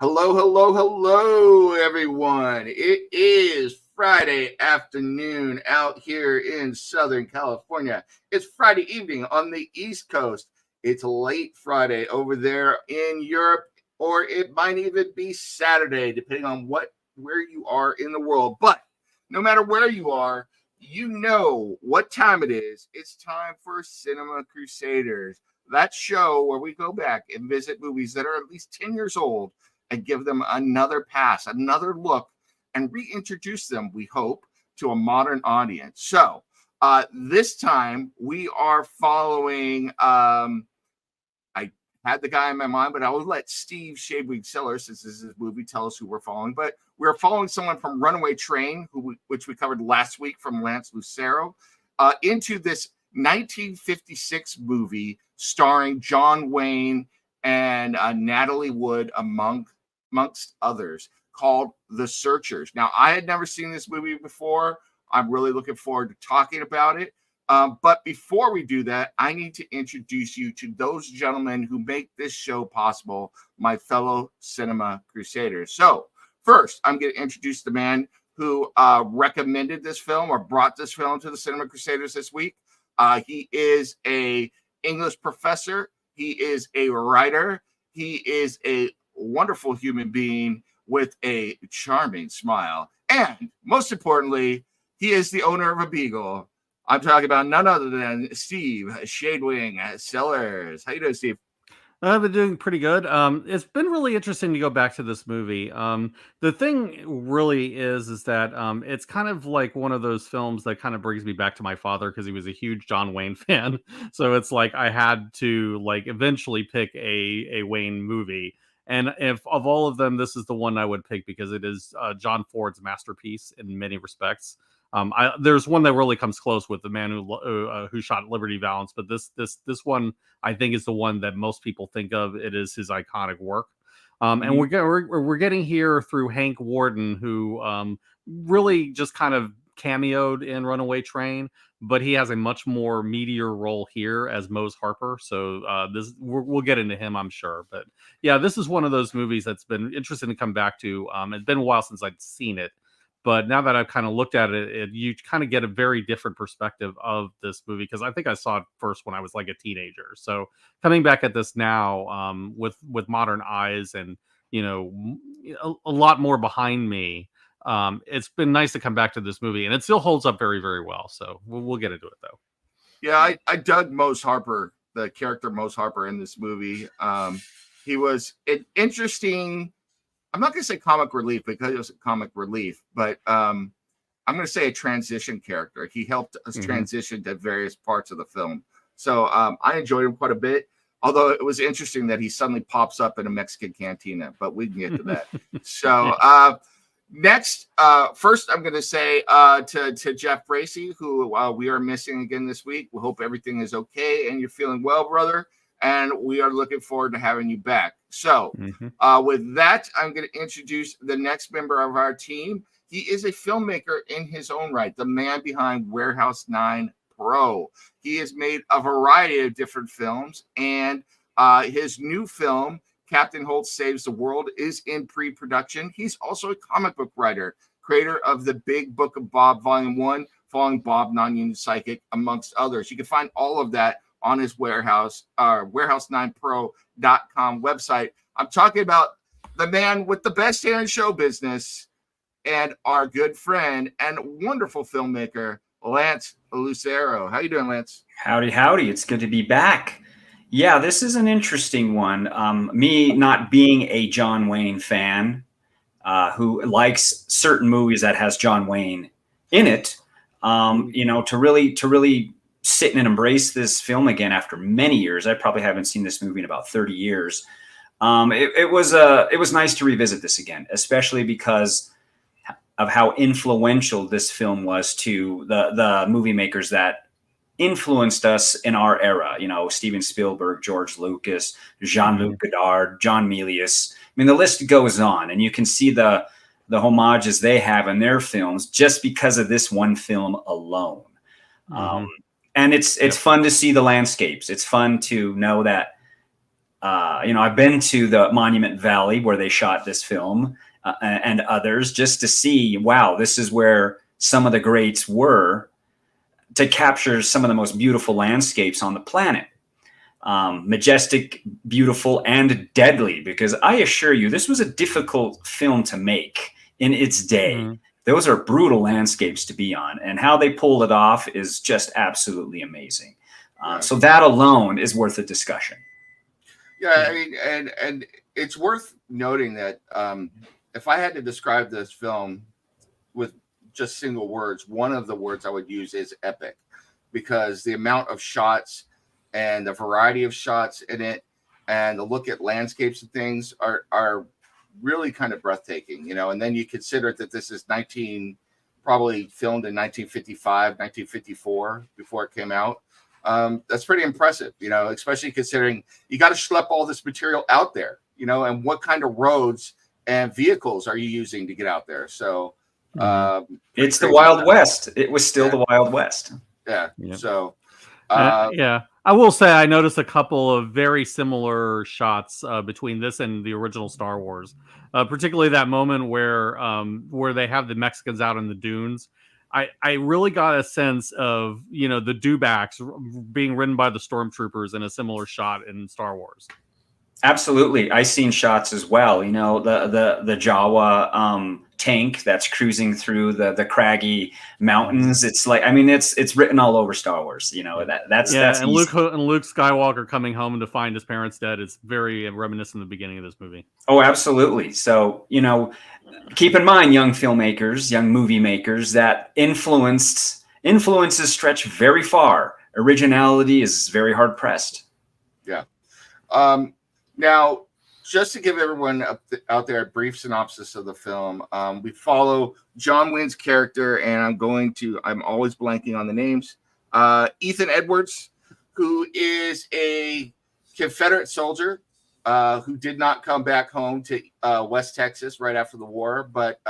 Hello, hello, hello, everyone. It is Friday afternoon out here in Southern California. It's Friday evening on the East Coast. It's late Friday over there in Europe, or it might even be Saturday, depending on where you are in the world. But no matter where you are, you know what time it is. It's time for Cinema Crusaders, that show where we go back and visit movies that are at least 10 years old and give them another pass, another look, and reintroduce them, we hope, to a modern audience. So this time we are following, I had the guy in my mind, but I will let Steve Shadwig Sellers, since this is his movie, tell us who we're following. But we're following someone from Runaway Train, which we covered last week from Lance Lucero, into this 1956 movie starring John Wayne and Natalie Wood amongst others, called The Searchers. Now, I had never seen this movie before. I'm really looking forward to talking about it. But before we do that, I need to introduce you to those gentlemen who make this show possible, my fellow Cinema Crusaders. So first, I'm going to introduce the man who recommended this film or brought this film to the Cinema Crusaders this week. He is a English professor. He is a writer. He is a wonderful human being with a charming smile. And most importantly, he is the owner of a beagle. I'm talking about none other than Steve Shadwig Sellers. How you doing, Steve? I've been doing pretty good. It's been really interesting to go back to this movie. The thing really is that it's kind of like one of those films that kind of brings me back to my father because he was a huge John Wayne fan. So it's like I had to eventually pick a Wayne movie. And if of all of them, this is the one I would pick because it is John Ford's masterpiece in many respects. There's one that really comes close with the man who shot Liberty Valance, but this one I think is the one that most people think of. It is his iconic work, and we're getting here through Hank Warden, who really just kind of cameoed in Runaway Train, but he has a much more meatier role here as Mose Harper. So we'll get into him, I'm sure. But yeah, this is one of those movies that's been interesting to come back to. It's been a while since I'd seen it. But now that I've kind of looked at it, you kind of get a very different perspective of this movie because I think I saw it first when I was like a teenager. So coming back at this now with modern eyes and a lot more behind me, it's been nice to come back to this movie, and it still holds up very, very well. So we'll get into it though. Yeah, I dug Mose Harper, the character Mose Harper in this movie. He was an interesting. I'm not going to say comic relief because it was comic relief, but I'm going to say a transition character. He helped us transition to various parts of the film. So I enjoyed him quite a bit, although it was interesting that he suddenly pops up in a Mexican cantina, but we can get to that. So next, first I'm going to say to Jeff Bracey, who we are missing again this week. We hope everything is okay and you're feeling well, brother. And we are looking forward to having you back. So with that, I'm going to introduce the next member of our team. He is a filmmaker in his own right, the man behind Warehouse 9 Pro. He has made a variety of different films, and his new film, Captain Holt Saves the World, is in pre-production. He's also a comic book writer, creator of The Big Book of Bob Volume 1, following Bob Non-Union Psychic, amongst others. You can find all of that on his warehouse9pro.com website. I'm talking about the man with the best hair in show business and our good friend and wonderful filmmaker, Lance Lucero. How you doing, Lance? Howdy, howdy. It's good to be back. Yeah, this is an interesting one. Me not being a John Wayne fan who likes certain movies that has John Wayne in it, to really sit and embrace this film again after many years. I probably haven't seen this movie in about 30 years. It was nice to revisit this again, especially because of how influential this film was to the movie makers that influenced us in our era. Steven Spielberg, George Lucas, Jean-Luc Godard, John Milius. I mean, the list goes on, and you can see the homages they have in their films just because of this one film alone. And it's fun to see the landscapes. It's fun to know that I've been to the Monument Valley where they shot this film and others, just to see, wow, this is where some of the greats were, to capture some of the most beautiful landscapes on the planet. Majestic, beautiful, and deadly, because I assure you, this was a difficult film to make in its day. Mm-hmm. Those are brutal landscapes to be on, and how they pulled it off is just absolutely amazing. So that alone is worth a discussion. Yeah, I mean, and it's worth noting that if I had to describe this film with just single words, one of the words I would use is epic, because the amount of shots and the variety of shots in it and the look at landscapes and things are really kind of breathtaking, and then you consider that this is probably filmed in 1955, 1954 before it came out. That's pretty impressive, especially considering you got to schlep all this material out there, and what kind of roads and vehicles are you using to get out there? So it's the Wild West. It was still the Wild West. Yeah. So I will say I noticed a couple of very similar shots between this and the original Star Wars, particularly that moment where they have the Mexicans out in the dunes. I really got a sense of, the dewbacks being ridden by the stormtroopers in a similar shot in Star Wars. Absolutely. I seen shots as well. The Jawa tank that's cruising through the craggy mountains. It's like, I mean, it's written all over Star Wars. That's and Luke Skywalker coming home to find his parents dead. It's very reminiscent of the beginning of this movie. Oh, absolutely. So keep in mind, young filmmakers, young movie makers, that influences stretch very far. Originality is very hard pressed. Yeah. Now, just to give everyone out there a brief synopsis of the film, we follow John Wayne's character, and I'm always blanking on the names. Ethan Edwards, who is a Confederate soldier who did not come back home to West Texas right after the war. But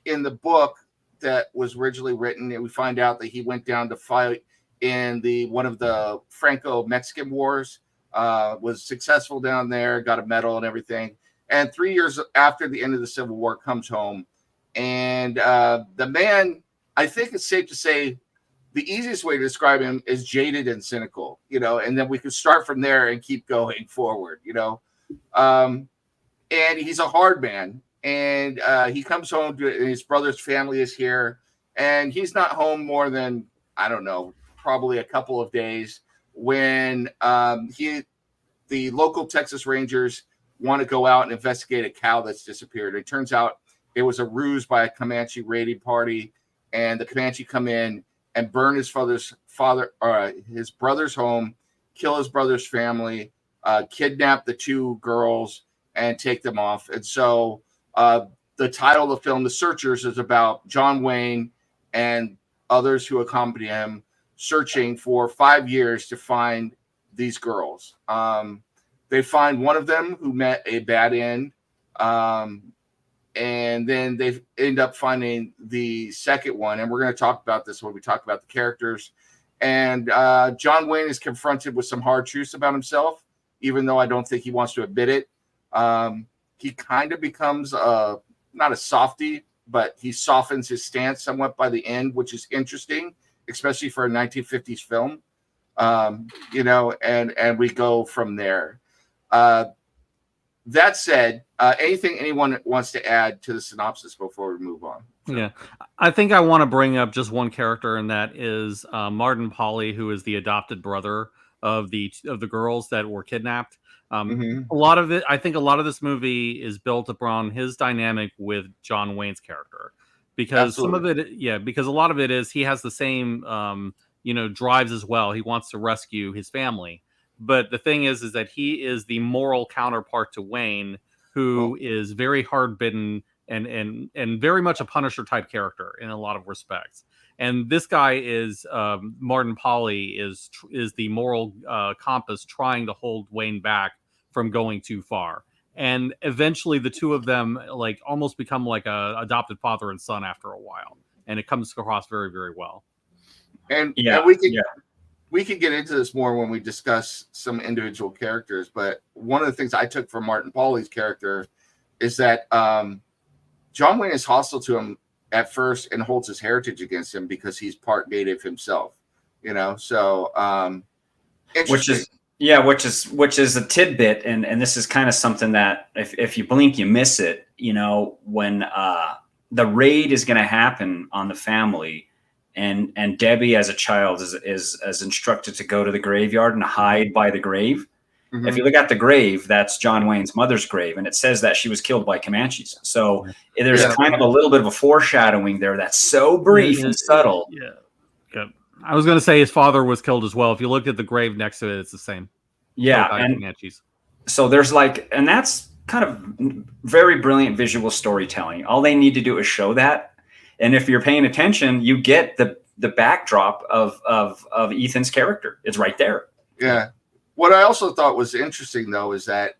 in the book that was originally written, we find out that he went down to fight in one of the Franco-Mexican wars. Was successful down there, got a medal and everything. And 3 years after the end of the Civil War, comes home. And the man, I think it's safe to say, the easiest way to describe him is jaded and cynical, and then we could start from there and keep going forward, and he's a hard man. And he comes home to his brother's family is here, and he's not home more than, I don't know, probably a couple of days, when the local Texas Rangers want to go out and investigate a cow that's disappeared. It turns out it was a ruse by a Comanche raiding party, and the Comanche come in and burn his brother's home, kill his brother's family, kidnap the two girls, and take them off. And so the title of the film, The Searchers, is about John Wayne and others who accompany him searching for 5 years to find these girls. They find one of them who met a bad end, and then they end up finding the second one. And we're going to talk about this when we talk about the characters. And John Wayne is confronted with some hard truths about himself, even though I don't think he wants to admit it. He kind of becomes not a softie, but he softens his stance somewhat by the end, which is interesting, especially for a 1950s film, and we go from there. That said, anything anyone wants to add to the synopsis before we move on? Yeah, I think I want to bring up just one character, and that is Martin Pauly, who is the adopted brother of the girls that were kidnapped. A lot of it, I think, a lot of this movie is built upon his dynamic with John Wayne's character, because some of it, because a lot of it is he has the same, drives as well. He wants to rescue his family, but the thing is that he is the moral counterpart to Wayne, who is very hard bitten and very much a Punisher type character in a lot of respects. And this guy is Martin Pauly is the moral compass trying to hold Wayne back from going too far. And eventually the two of them like almost become like a adopted father and son after a while. And it comes across very, very well. And we can get into this more when we discuss some individual characters, but one of the things I took from Martin Pauly's character is that John Wayne is hostile to him at first and holds his heritage against him because he's part Native himself, you know? So, which is a tidbit. And this is kind of something that if you blink, you miss it, you know, when the raid is going to happen on the family, and Debbie as a child is instructed to go to the graveyard and hide by the grave. Mm-hmm. If you look at the grave, that's John Wayne's mother's grave, and it says that she was killed by Comanches. So there's kind of a little bit of a foreshadowing there that's so brief and subtle. Yeah. I was going to say his father was killed as well. If you look at the grave next to it, it's the same. Yeah, and Comanches. So there's and that's kind of very brilliant visual storytelling. All they need to do is show that, and if you're paying attention, you get the backdrop of Ethan's character. It's right there. Yeah. What I also thought was interesting, though, is that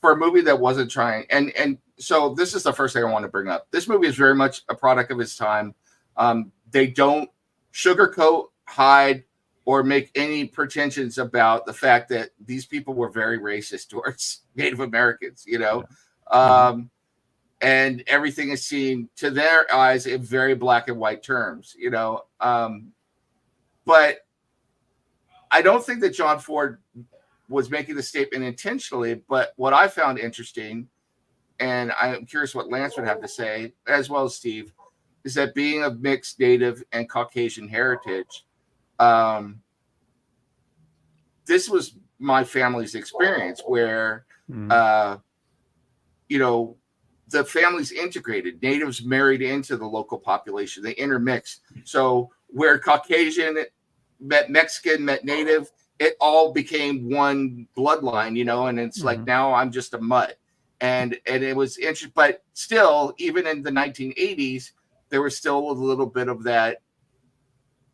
for a movie that wasn't trying, and so this is the first thing I want to bring up. This movie is very much a product of its time. They don't sugarcoat, hide, or make any pretensions about the fact that these people were very racist towards Native Americans, you know? Yeah. And everything is seen to their eyes in very black and white terms, you know? But I don't think that John Ford was making the statement intentionally, but what I found interesting, and I'm curious what Lance would have to say, as well as Steve, is that being of mixed Native and Caucasian heritage, this was my family's experience where, you know, the family's integrated. Natives married into the local population. They intermixed. So where Caucasian met Mexican, met Native, it all became one bloodline, you know, and it's like, now I'm just a mutt. And it was interesting, but still, even in the 1980s, there was still a little bit of that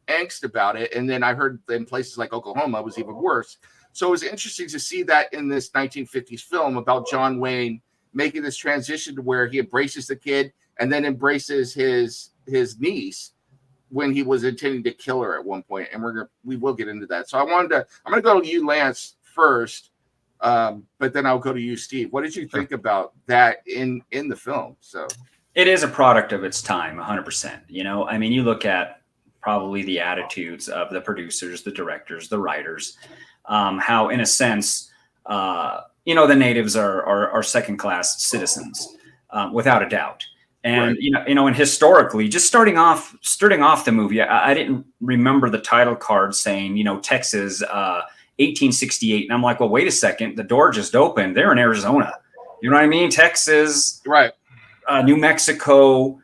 angst about it. And then I heard in places like Oklahoma, it was even worse. So it was interesting to see that in this 1950s film about John Wayne making this transition to where he embraces the kid and then embraces his niece when he was intending to kill her at one point. And we will get into that. So I'm going to go to you, Lance, first, but then I'll go to you, Steve. What did you think about that in the film? So it is a product of its time, 100%. You know, I mean, you look at probably the attitudes of the producers, the directors, the writers, how in a sense, you know, the natives are second-class citizens, without a doubt. And, right. you know, and historically, just starting off the movie, I didn't remember the title card saying, you know, Texas, 1868. And I'm like, well, wait a second. The door just opened. They're in Arizona. You know what I mean? Texas, right. New Mexico,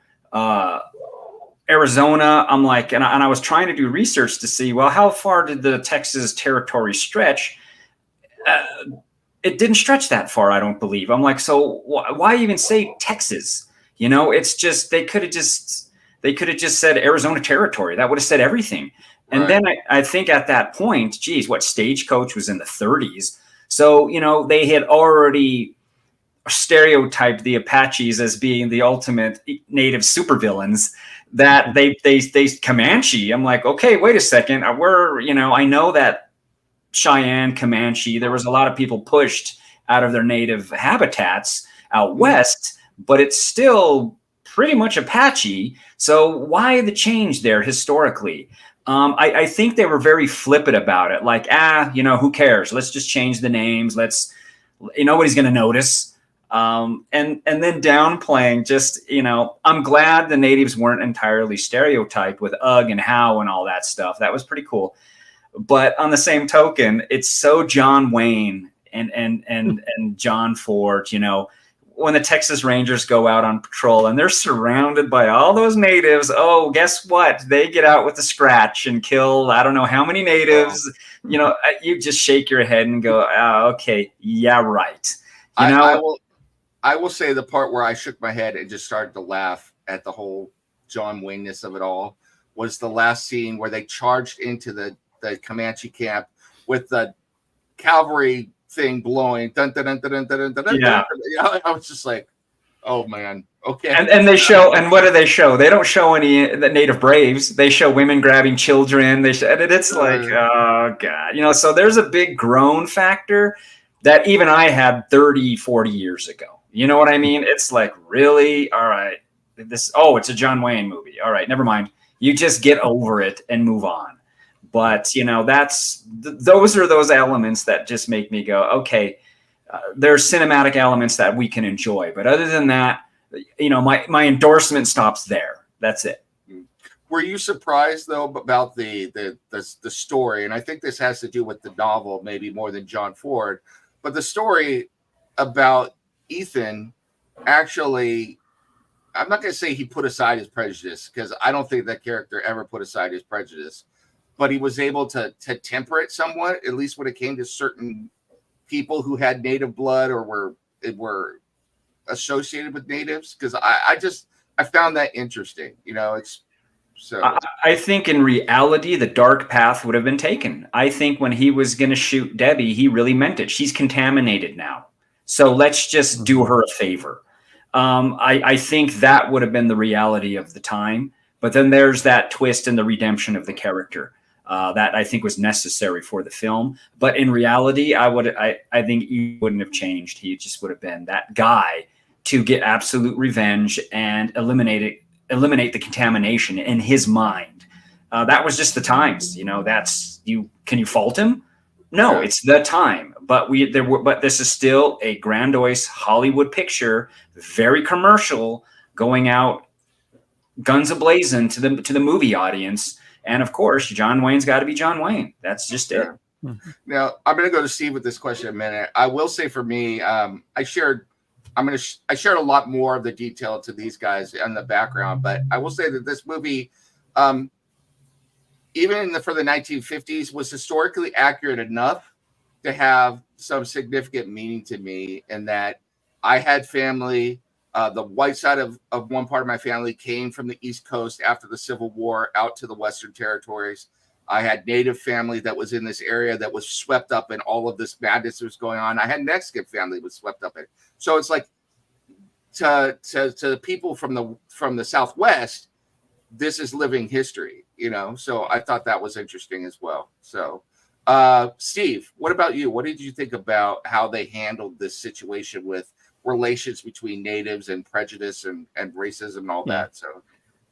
Arizona. I'm like, and I was trying to do research to see, well, how far did the Texas territory stretch? It didn't stretch that far, I don't believe. I'm like, so why even say Texas? You know, it's just, they could have just said Arizona territory. That would have said everything. And right. Then I think at that point, geez, what, Stagecoach was in the 30s. So, you know, they had already stereotyped the Apaches as being the ultimate native supervillains, that they Comanche. I'm like, okay, wait a second. I know that Cheyenne, Comanche, there was a lot of people pushed out of their native habitats out west, but it's still pretty much Apache. So why the change there historically? I think they were very flippant about it. Like, you know, who cares? Let's just change the names. Nobody's going to notice. And then downplaying just, you know, I'm glad the natives weren't entirely stereotyped with Ugg and How and all that stuff. That was pretty cool. But on the same token, it's so John Wayne and John Ford, you know, when the Texas Rangers go out on patrol and they're surrounded by all those natives, oh, guess what? They get out with a scratch and kill, I don't know how many natives. You know, you just shake your head and go, oh, okay, yeah, right. You know, I will say the part where I shook my head and just started to laugh at the whole John Wayne-ness of it all was the last scene where they charged into the Comanche camp with the cavalry thing blowing. Dun, dun, dun, dun, dun, dun, dun, yeah. I was just like, oh man, Okay. And they show, and what do they show? They don't show any the native braves. They show women grabbing children. They show, and it's like, oh God, so there's a big groan factor that even I had 30, 40 years ago. You know what I mean? It's like, really? All right. It's a John Wayne movie. All right, never mind. You just get over it and move on. But, those are those elements that just make me go, okay, there's cinematic elements that we can enjoy. But other than that, my endorsement stops there. That's it. Were you surprised though about the story? And I think this has to do with the novel, maybe more than John Ford, but the story about Ethan actually, I'm not going to say he put aside his prejudice, because I don't think that character ever put aside his prejudice, but he was able to temper it somewhat, at least when it came to certain people who had native blood or were associated with natives. Because I found that interesting. I think in reality, the dark path would have been taken. I think when he was going to shoot Debbie, he really meant it. She's contaminated now. So let's just do her a favor. I think that would have been the reality of the time. But then there's that twist in the redemption of the character that I think was necessary for the film. But in reality, I think he wouldn't have changed. He just would have been that guy to get absolute revenge and eliminate the contamination in his mind. That was just the times. Can you fault him? No, it's the time. But this is still a grandiose Hollywood picture, very commercial, going out guns a-blazing to the movie audience. And of course, John Wayne's got to be John Wayne. That's just it. Now, I'm going to go to Steve with this question in a minute. I will say for me, I shared a lot more of the detail to these guys in the background, but I will say that this movie, even for the 1950s, was historically accurate enough to have some significant meaning to me, in that I had family. The white side of one part of my family came from the East Coast after the Civil War out to the Western Territories. I had native family that was in this area that was swept up in all of this madness that was going on. I had Mexican family was swept up in it. So it's like, to people from the Southwest, this is living history, So I thought that was interesting as well. So, Steve, what about you? What did you think about how they handled this situation with relations between natives and prejudice and racism and all that? So.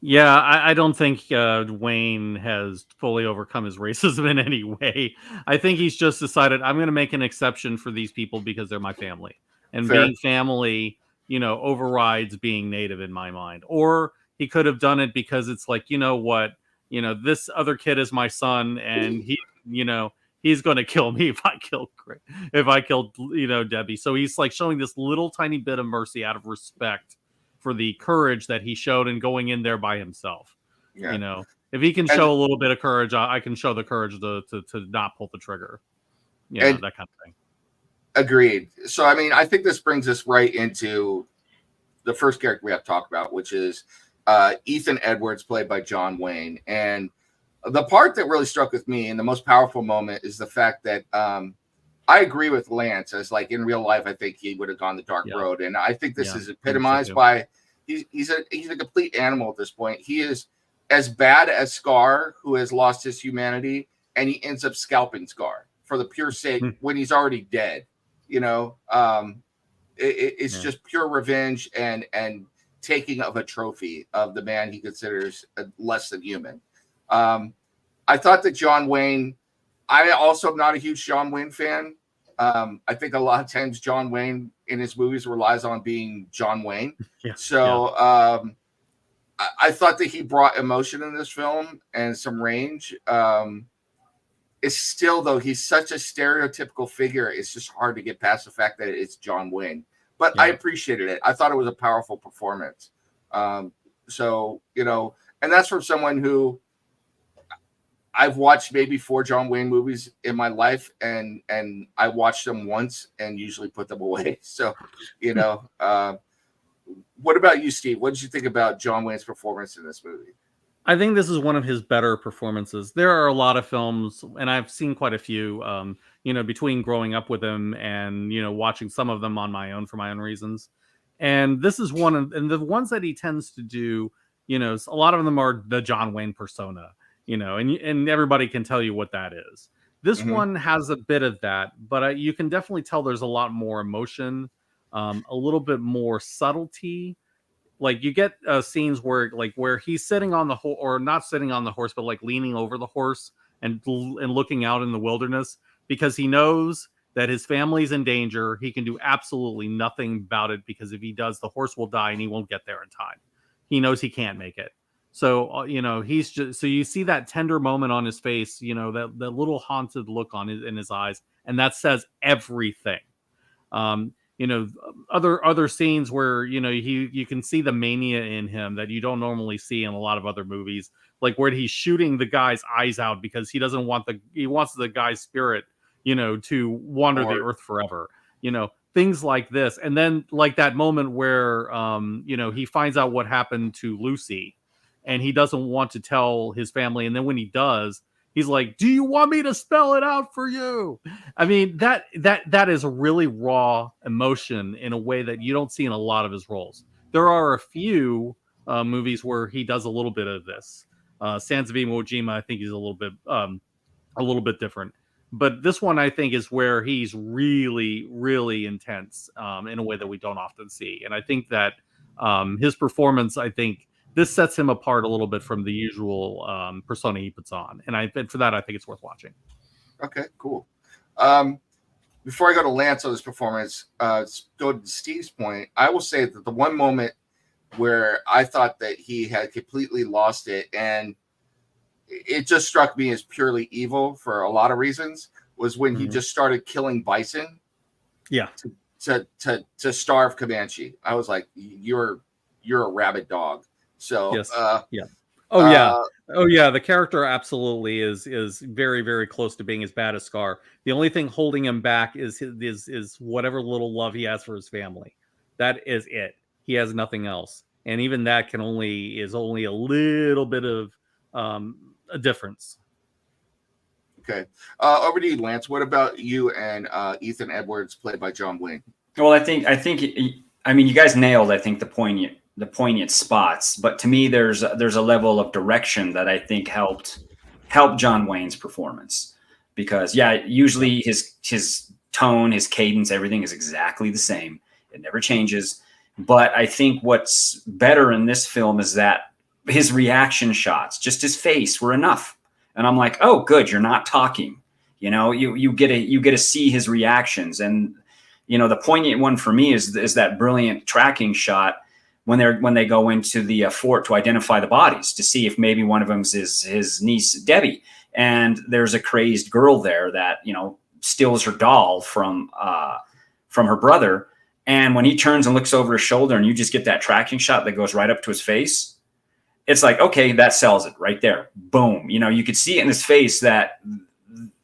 Yeah, I don't think Wayne has fully overcome his racism in any way. I think he's just decided, I'm going to make an exception for these people because they're my family. And Fair. Being family, overrides being native in my mind. Or he could have done it because it's like, this other kid is my son, and he's going to kill me if I killed Debbie. So he's like showing this little tiny bit of mercy out of respect for the courage that he showed in going in there by himself. Yeah. If he can show a little bit of courage, I can show the courage to not pull the trigger. That kind of thing. Agreed. So, I think this brings us right into the first character we have to talk about, which is Ethan Edwards, played by John Wayne. And the part that really struck with me and the most powerful moment is the fact that I agree with Lance, as like in real life, I think he would have gone the dark road. And I think this is epitomized by he's a complete animal at this point. He is as bad as Scar, who has lost his humanity, and he ends up scalping Scar for the pure sake when he's already dead. It's just pure revenge and taking of a trophy of the man he considers less than human. I thought that John Wayne, I also am not a huge John Wayne fan. I think a lot of times John Wayne in his movies relies on being John Wayne. I thought that he brought emotion in this film and some range. It's still, though, he's such a stereotypical figure. It's just hard to get past the fact that it's John Wayne. But I appreciated it. I thought it was a powerful performance. And that's from someone who I've watched maybe 4 John Wayne movies in my life, and I watched them once and usually put them away. So, what about you, Steve? What did you think about John Wayne's performance in this movie? I think this is one of his better performances. There are a lot of films, and I've seen quite a few, between growing up with him and, watching some of them on my own for my own reasons. And this is and the ones that he tends to do, a lot of them are the John Wayne persona, and everybody can tell you what that is. This one has a bit of that, but you can definitely tell there's a lot more emotion, a little bit more subtlety. Like you get scenes where he's sitting on the horse, or not sitting on the horse, but like leaning over the horse and looking out in the wilderness, because he knows that his family's in danger. He can do absolutely nothing about it, because if he does, the horse will die and he won't get there in time. He knows he can't make it. So he's just, so you see that tender moment on his face, that little haunted look in his eyes, and that says everything. Other scenes where you can see the mania in him that you don't normally see in a lot of other movies, like where he's shooting the guy's eyes out because he wants the guy's spirit to wander the earth forever, things like this. And then like that moment where he finds out what happened to Lucy, and he doesn't want to tell his family, and then when he does, he's like, "Do you want me to spell it out for you?" I mean, that is a really raw emotion in a way that you don't see in a lot of his roles. There are a few movies where he does a little bit of this. Sands of Iwo Jima, I think he's a little bit different. But this one, I think, is where he's really, really intense in a way that we don't often see. And I think that his performance, I think, this sets him apart a little bit from the usual persona he puts on. And for that, I think it's worth watching. Okay, cool. Before I go to Lance on this performance, go to Steve's point, I will say that the one moment where I thought that he had completely lost it, and it just struck me as purely evil for a lot of reasons, was when he just started killing bison. Yeah. To starve Comanche. I was like, you're a rabid dog. So yes. Yeah. Oh yeah, the character absolutely is very, very close to being as bad as Scar. The only thing holding him back is whatever little love he has for his family. That is it. He has nothing else, and even that is only a little bit of a difference. Okay, over to you, Lance. What about you and Ethan Edwards, played by John Wayne? Well, I mean, you guys nailed, I think, the poignant spots, but to me, there's a level of direction that I think helped John Wayne's performance, because usually his tone, his cadence, everything is exactly the same. It never changes. But I think what's better in this film is that his reaction shots, just his face, were enough. And I'm like, oh, good, you're not talking. You get to see his reactions. And the poignant one for me is that brilliant tracking shot when they go into the fort to identify the bodies, to see if maybe one of them is his niece Debbie, and there's a crazed girl there that steals her doll from her brother. And when he turns and looks over his shoulder, and you just get that tracking shot that goes right up to his face, it's like, okay, that sells it right there. Boom. You could see it in his face that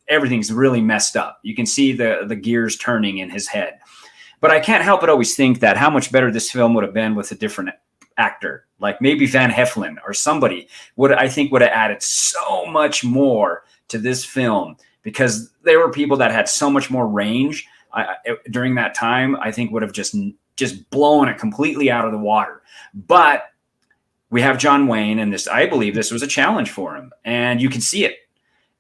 everything's really messed up. You can see the gears turning in his head. But I can't help but always think that how much better this film would have been with a different actor, like maybe Van Heflin or somebody would have added so much more to this film, because there were people that had so much more range during that time. I think would have just blown it completely out of the water. But we have John Wayne, and I believe this was a challenge for him, and you can see it,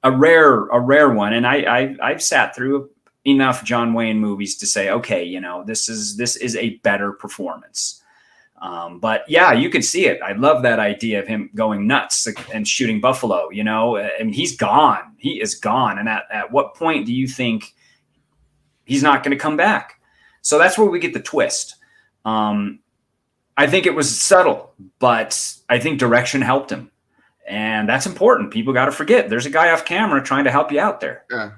a rare one. And I've sat through enough John Wayne movies to say, okay, this is a better performance. But yeah, you can see it. I love that idea of him going nuts and shooting buffalo, and he's gone. He is gone. And at what point do you think he's not going to come back? So that's where we get the twist. I think it was subtle, but I think direction helped him. And that's important. People got to forget there's a guy off camera trying to help you out there. Yeah.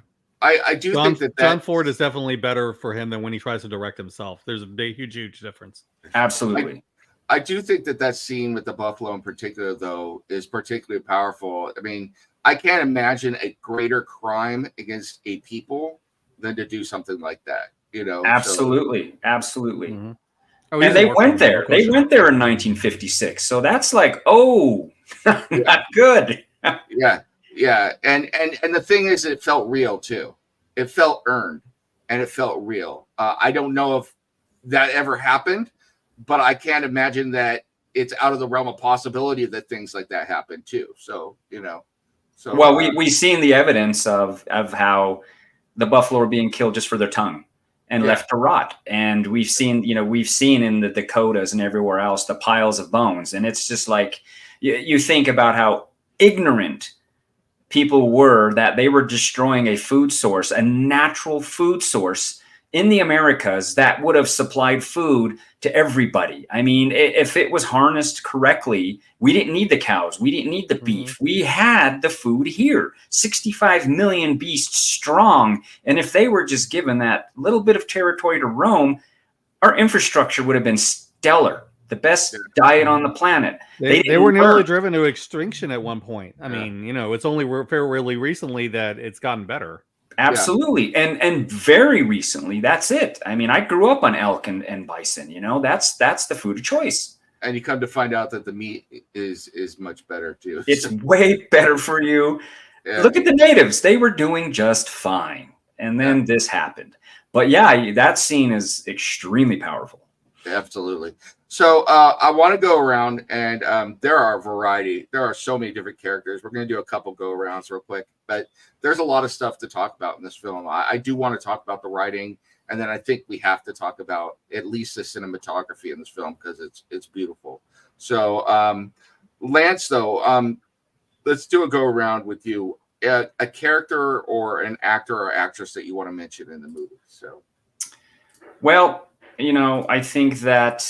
I do think that John Ford is definitely better for him than when he tries to direct himself. There's a big, huge difference. Absolutely. I do think that scene with the buffalo in particular, though, is particularly powerful. I mean, I can't imagine a greater crime against a people than to do something like that. Absolutely. Absolutely. Mm-hmm. And they went there. They went there in 1956. So that's like, not good. Yeah. And the thing is, it felt real too. It felt earned, and it felt real. I don't know if that ever happened, but I can't imagine that it's out of the realm of possibility that things like that happen too. So, Well, we've seen the evidence of how the buffalo are being killed just for their tongue and left to rot. And we've seen in the Dakotas and everywhere else the piles of bones. And it's just like you think about how ignorant people were, that they were destroying a food source, a natural food source in the Americas that would have supplied food to everybody. I mean, if it was harnessed correctly, we didn't need the cows. We didn't need the beef. We had the food here, 65 million beasts strong. And if they were just given that little bit of territory to roam, our infrastructure would have been stellar. The best diet on the planet. They were nearly driven to extinction at one point. I mean, it's only fairly recently that it's gotten better. Absolutely. And very recently, that's it. I mean, I grew up on elk and bison, that's the food of choice. And you come to find out that the meat is much better too. It's way better for you. Yeah. Look at the natives. They were doing just fine. And then this happened. But yeah, that scene is extremely powerful. Absolutely. So I want to go around, and there are a variety. There are so many different characters. We're going to do a couple go-arounds real quick, but there's a lot of stuff to talk about in this film. I do want to talk about the writing, and then I think we have to talk about at least the cinematography in this film because it's beautiful. So Lance, though, let's do a go-around with you. A character or an actor or actress that you want to mention in the movie. So, well, I think that,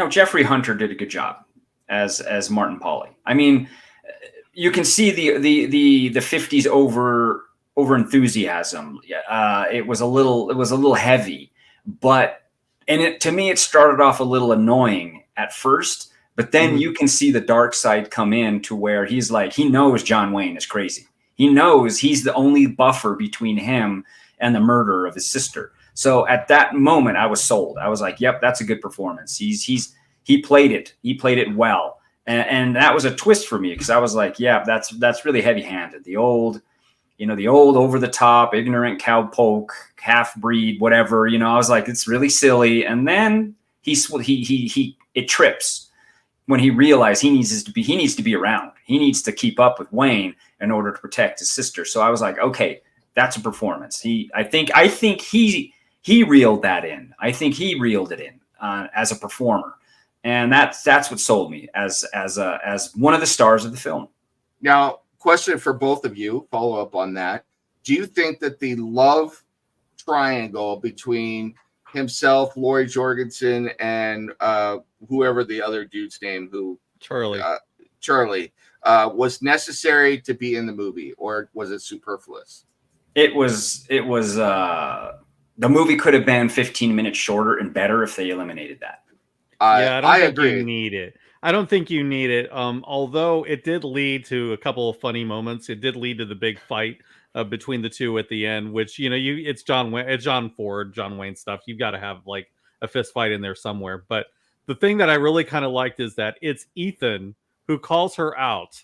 Jeffrey Hunter did a good job as Martin Pauly. I mean, you can see the 50s over enthusiasm. It was a little heavy, but to me, it started off a little annoying at first, but then you can see the dark side come in to where he's like, he knows John Wayne is crazy. He knows he's the only buffer between him and the murder of his sister. So at that moment, I was sold. I was like, "Yep, that's a good performance." He played it. He played it well, and that was a twist for me because I was like, "Yeah, that's really heavy-handed." The old over the top, ignorant cowpoke, half breed, whatever. I was like, it's really silly. And then it trips when he realized he needs to be around. He needs to keep up with Wayne in order to protect his sister. So I was like, okay. That's a performance. I think he reeled that in. I think he reeled it in as a performer, and that's what sold me as one of the stars of the film. Now, question for both of you. Follow up on that. Do you think that the love triangle between himself, Laurie Jorgensen, and whoever the other dude's name, Charlie, was necessary to be in the movie, or was it superfluous? It was the movie could have been 15 minutes shorter and better if they eliminated that. I agree. You need it. I don't think you need it. Although it did lead to a couple of funny moments. It did lead to the big fight between the two at the end, which it's John Ford, John Wayne stuff. You've got to have like a fist fight in there somewhere. But the thing that I really kind of liked is that it's Ethan who calls her out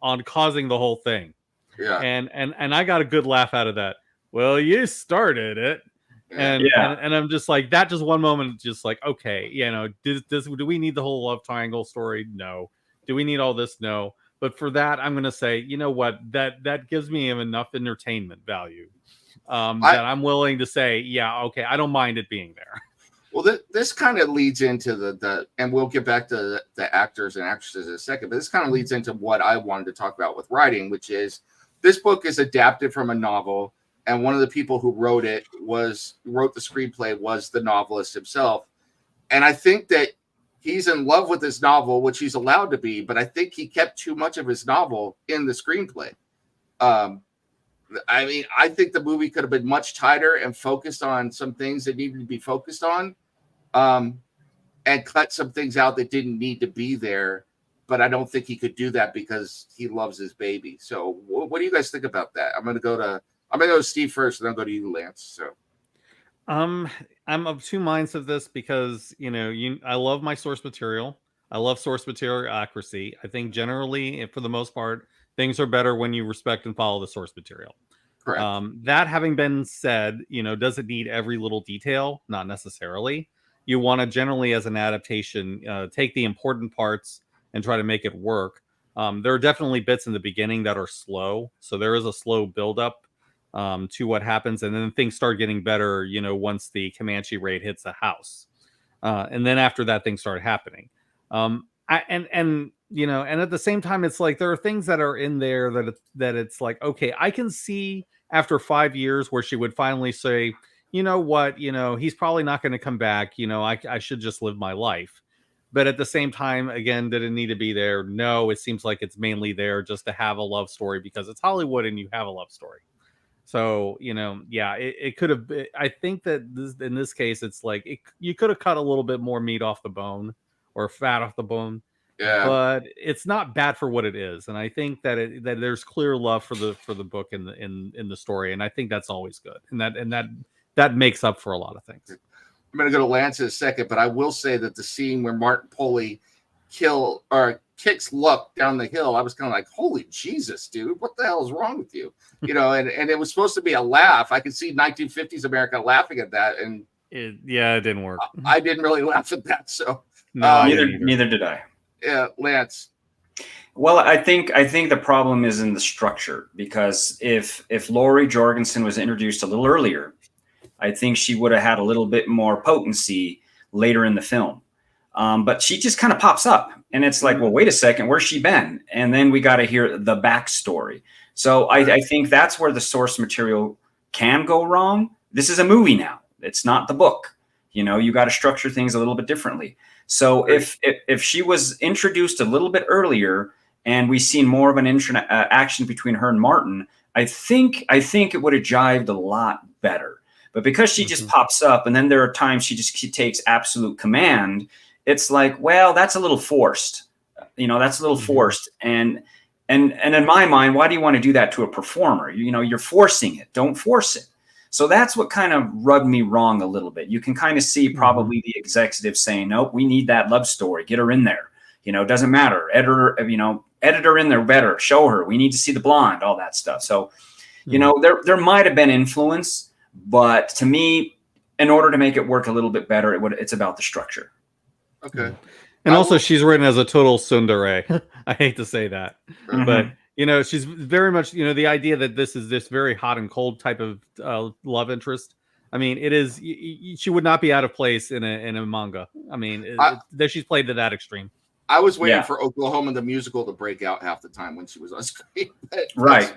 on causing the whole thing. Yeah. And I got a good laugh out of that. Well, you started it. And I'm just like, that just one moment, just like, okay, do we need the whole love triangle story? No. Do we need all this? No. But for that, I'm going to say, you know what, that gives me enough entertainment value that I'm willing to say, yeah, okay, I don't mind it being there. Well, this kind of leads into the and we'll get back to the actors and actresses in a second, but this kind of leads into what I wanted to talk about with writing, which is this book is adapted from a novel, and one of the people who wrote the screenplay was the novelist himself. And I think that he's in love with this novel, which he's allowed to be, but I think he kept too much of his novel in the screenplay. I mean, I think the movie could have been much tighter and focused on some things that needed to be focused on, and cut some things out that didn't need to be there. But I don't think he could do that because he loves his baby. So what do you guys think about that? I'm going to go to Steve first, and then I'll go to you, Lance. So, I'm of two minds of this because, I love my source material. I love source material accuracy. I think generally, for the most part, things are better when you respect and follow the source material. Correct. That having been said, does it need every little detail? Not necessarily. You want to generally, as an adaptation, take the important parts and try to make it work. There are definitely bits in the beginning that are slow, so there is a slow buildup to what happens, and then things start getting better. Once the Comanche raid hits the house, and then after that, things start happening. And at the same time, it's like there are things that are in there that it's like, okay, I can see after 5 years where she would finally say, you know what, he's probably not going to come back. I should just live my life. But at the same time, again, did it need to be there? No, it seems like it's mainly there just to have a love story because it's Hollywood and you have a love story. So, yeah, it could have been, I think that in this case, it's like you could have cut a little bit more meat off the bone or fat off the bone, Yeah. but it's not bad for what it is. And I think that that there's clear love for the book in the story. And I think that's always good. And that makes up for a lot of things. I'm going to go to Lance in a second, but I will say that the scene where Martin Poley kicks Luck down the hill, I was kind of like, holy Jesus, dude, what the hell is wrong with you? And it was supposed to be a laugh. I could see 1950s America laughing at that, and it didn't work. I didn't really laugh at that. So no, neither did I. Yeah, Lance. Well, I think the problem is in the structure, because if Laurie Jorgensen was introduced a little earlier, I think she would have had a little bit more potency later in the film. But she just kind of pops up, and it's like, well, wait a second, where's she been? And then we got to hear the backstory. So I think that's where the source material can go wrong. This is a movie now. It's not the book. You got to structure things a little bit differently. So if she was introduced a little bit earlier and we seen more of an action between her and Martin, I think it would have jived a lot better. But because she just pops up, and then there are times she takes absolute command, it's like, well, that's a little forced. That's a little forced. And in my mind, why do you want to do that to a performer? You're forcing it. Don't force it. So that's what kind of rubbed me wrong a little bit. You can kind of see probably the executives saying, nope, we need that love story. Get her in there. It doesn't matter. Edit her in there better. Show her. We need to see the blonde, all that stuff. So, there might have been influence. But to me, in order to make it work a little bit better, it's about the structure. Okay. And also, she's written as a total tsundere. I hate to say that. Mm-hmm. But, she's very much, the idea that this is this very hot and cold type of love interest. I mean, it is, she would not be out of place in a manga. I mean, that she's played to that extreme. I was waiting for Oklahoma the musical to break out half the time when she was on screen. Right.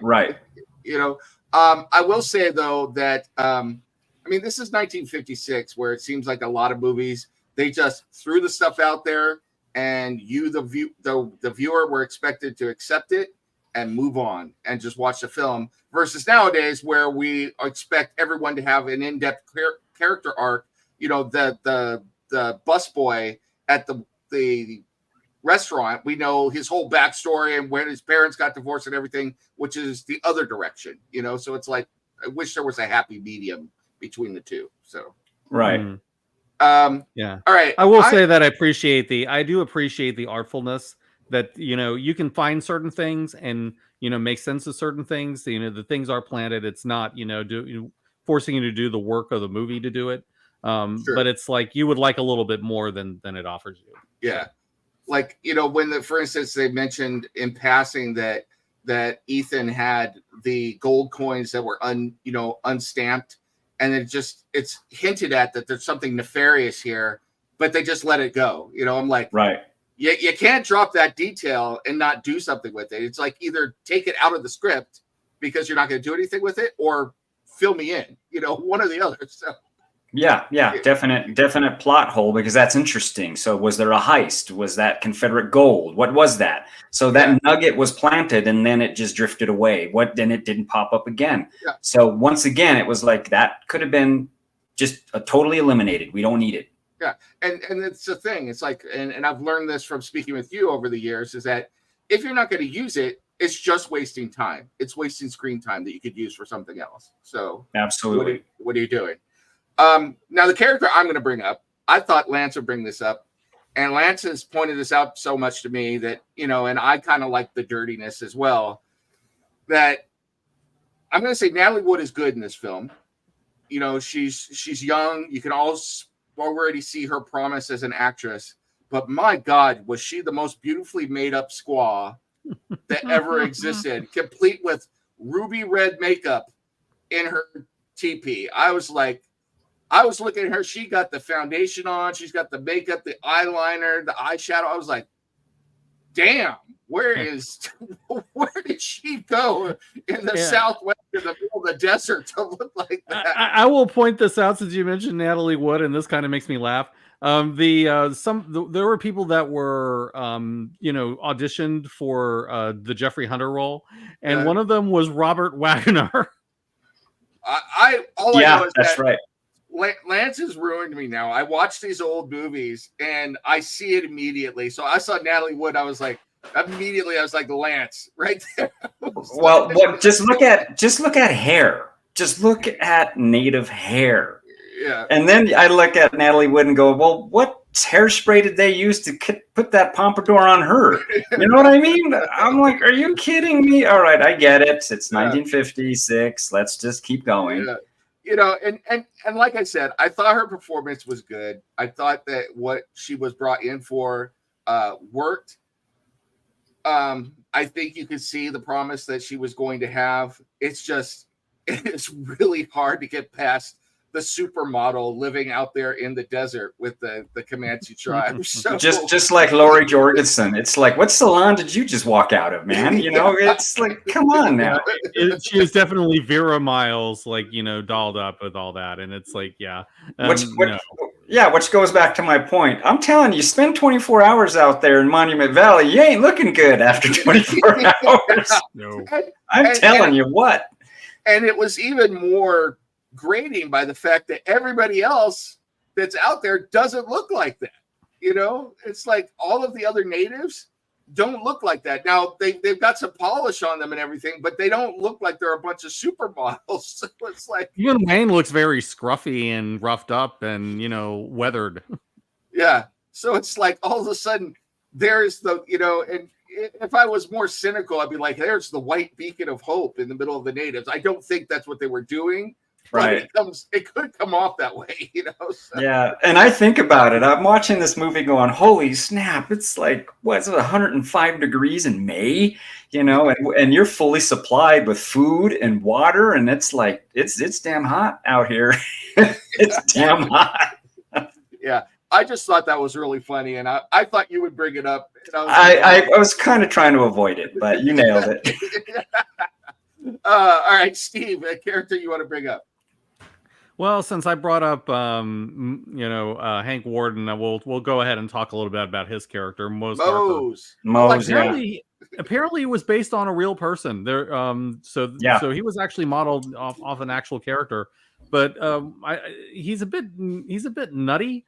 I will say though that this is 1956, where it seems like a lot of movies they just threw the stuff out there, and the viewer were expected to accept it and move on and just watch the film. Versus nowadays, where we expect everyone to have an in-depth character arc. The busboy at the restaurant, we know his whole backstory and when his parents got divorced and everything, which is the other direction, so it's like, I wish there was a happy medium between the two. So right. Yeah. All right. I will say that I do appreciate the artfulness that, you can find certain things and, make sense of certain things. The things are planted. It's not, forcing you to do the work of the movie to do it. Sure. But it's like, you would like a little bit more than it offers you. Yeah. Like, when for instance, they mentioned in passing that Ethan had the gold coins that were unstamped, and it's hinted at that there's something nefarious here, but they just let it go. I'm like, right. You can't drop that detail and not do something with it. It's like, either take it out of the script because you're not going to do anything with it, or fill me in, one or the other. So. Yeah, definite plot hole, because that's interesting. So was there a heist? Was that Confederate gold? What was that? So that nugget was planted and then it just drifted away. Then it didn't pop up again. Yeah. So once again, it was like that could have been just totally eliminated. We don't need it. Yeah. And it's the thing. It's like, and I've learned this from speaking with you over the years, is that if you're not going to use it, it's just wasting time. It's wasting screen time that you could use for something else. So absolutely. What are you doing? Now the character I'm going to bring up, I thought Lance would bring this up, and Lance has pointed this out so much to me that, and I kind of like the dirtiness as well, that I'm going to say Natalie Wood is good in this film. You know, she's young. You can already see her promise as an actress. But my God, was she the most beautifully made up squaw that ever existed, complete with ruby red makeup in her teepee. I was looking at her. She got the foundation on. She's got the makeup, the eyeliner, the eyeshadow. I was like, damn, where did she go in the Southwest, in the middle of the desert to look like that? I will point this out since you mentioned Natalie Wood, and this kind of makes me laugh. There were people that were auditioned for the Jeffrey Hunter role, and one of them was Robert Wagner. I know is that's that right. Lance has ruined me now. I watch these old movies and I see it immediately. So I saw Natalie Wood. I was like, Lance right there. Well, just look at hair. Just look at native hair. Yeah. And then I look at Natalie Wood and go, well, what hairspray did they use to put that pompadour on her? You know what I mean? I'm like, are you kidding me? All right, I get it. It's 1956. Let's just keep going. Yeah. You know, and like I said, I thought her performance was good. I thought that what she was brought in for worked. I think you could see the promise that she was going to have. It's really hard to get past the supermodel living out there in the desert with the Comanche tribe. So just like Lori Jorgensen, it's like, what salon did you just walk out of, man? You know, it's like, come on now. She is definitely Vera Miles, like, dolled up with all that, and it's like, which goes back to my point. I'm telling you, spend 24 hours out there in Monument Valley, you ain't looking good after 24 hours. No. I'm telling you what. And it was even more grating by the fact that everybody else that's out there doesn't look like that. You know, it's like all of the other natives don't look like that. Now they've got some polish on them and everything, but they don't look like they're a bunch of supermodels. So it's like, even Wayne looks very scruffy and roughed up and weathered. Yeah. So it's like all of a sudden there's and if I was more cynical, I'd be like, there's the white beacon of hope in the middle of the natives. I don't think that's what they were doing. Right. It could come off that way, So. Yeah. And I think about it. I'm watching this movie going, holy snap. It's like, what is it, 105 degrees in May, and you're fully supplied with food and water. And it's like, it's damn hot out here. It's damn hot. Yeah. I just thought that was really funny. And I thought you would bring it up. I was kind of trying to avoid it, but you nailed it. All right, Steve, a character you want to bring up? Well, since I brought up, Hank Warden, we'll go ahead and talk a little bit about his character, Mose Harper. Apparently, it was based on a real person. So he was actually modeled off an actual character. But he's a bit nutty,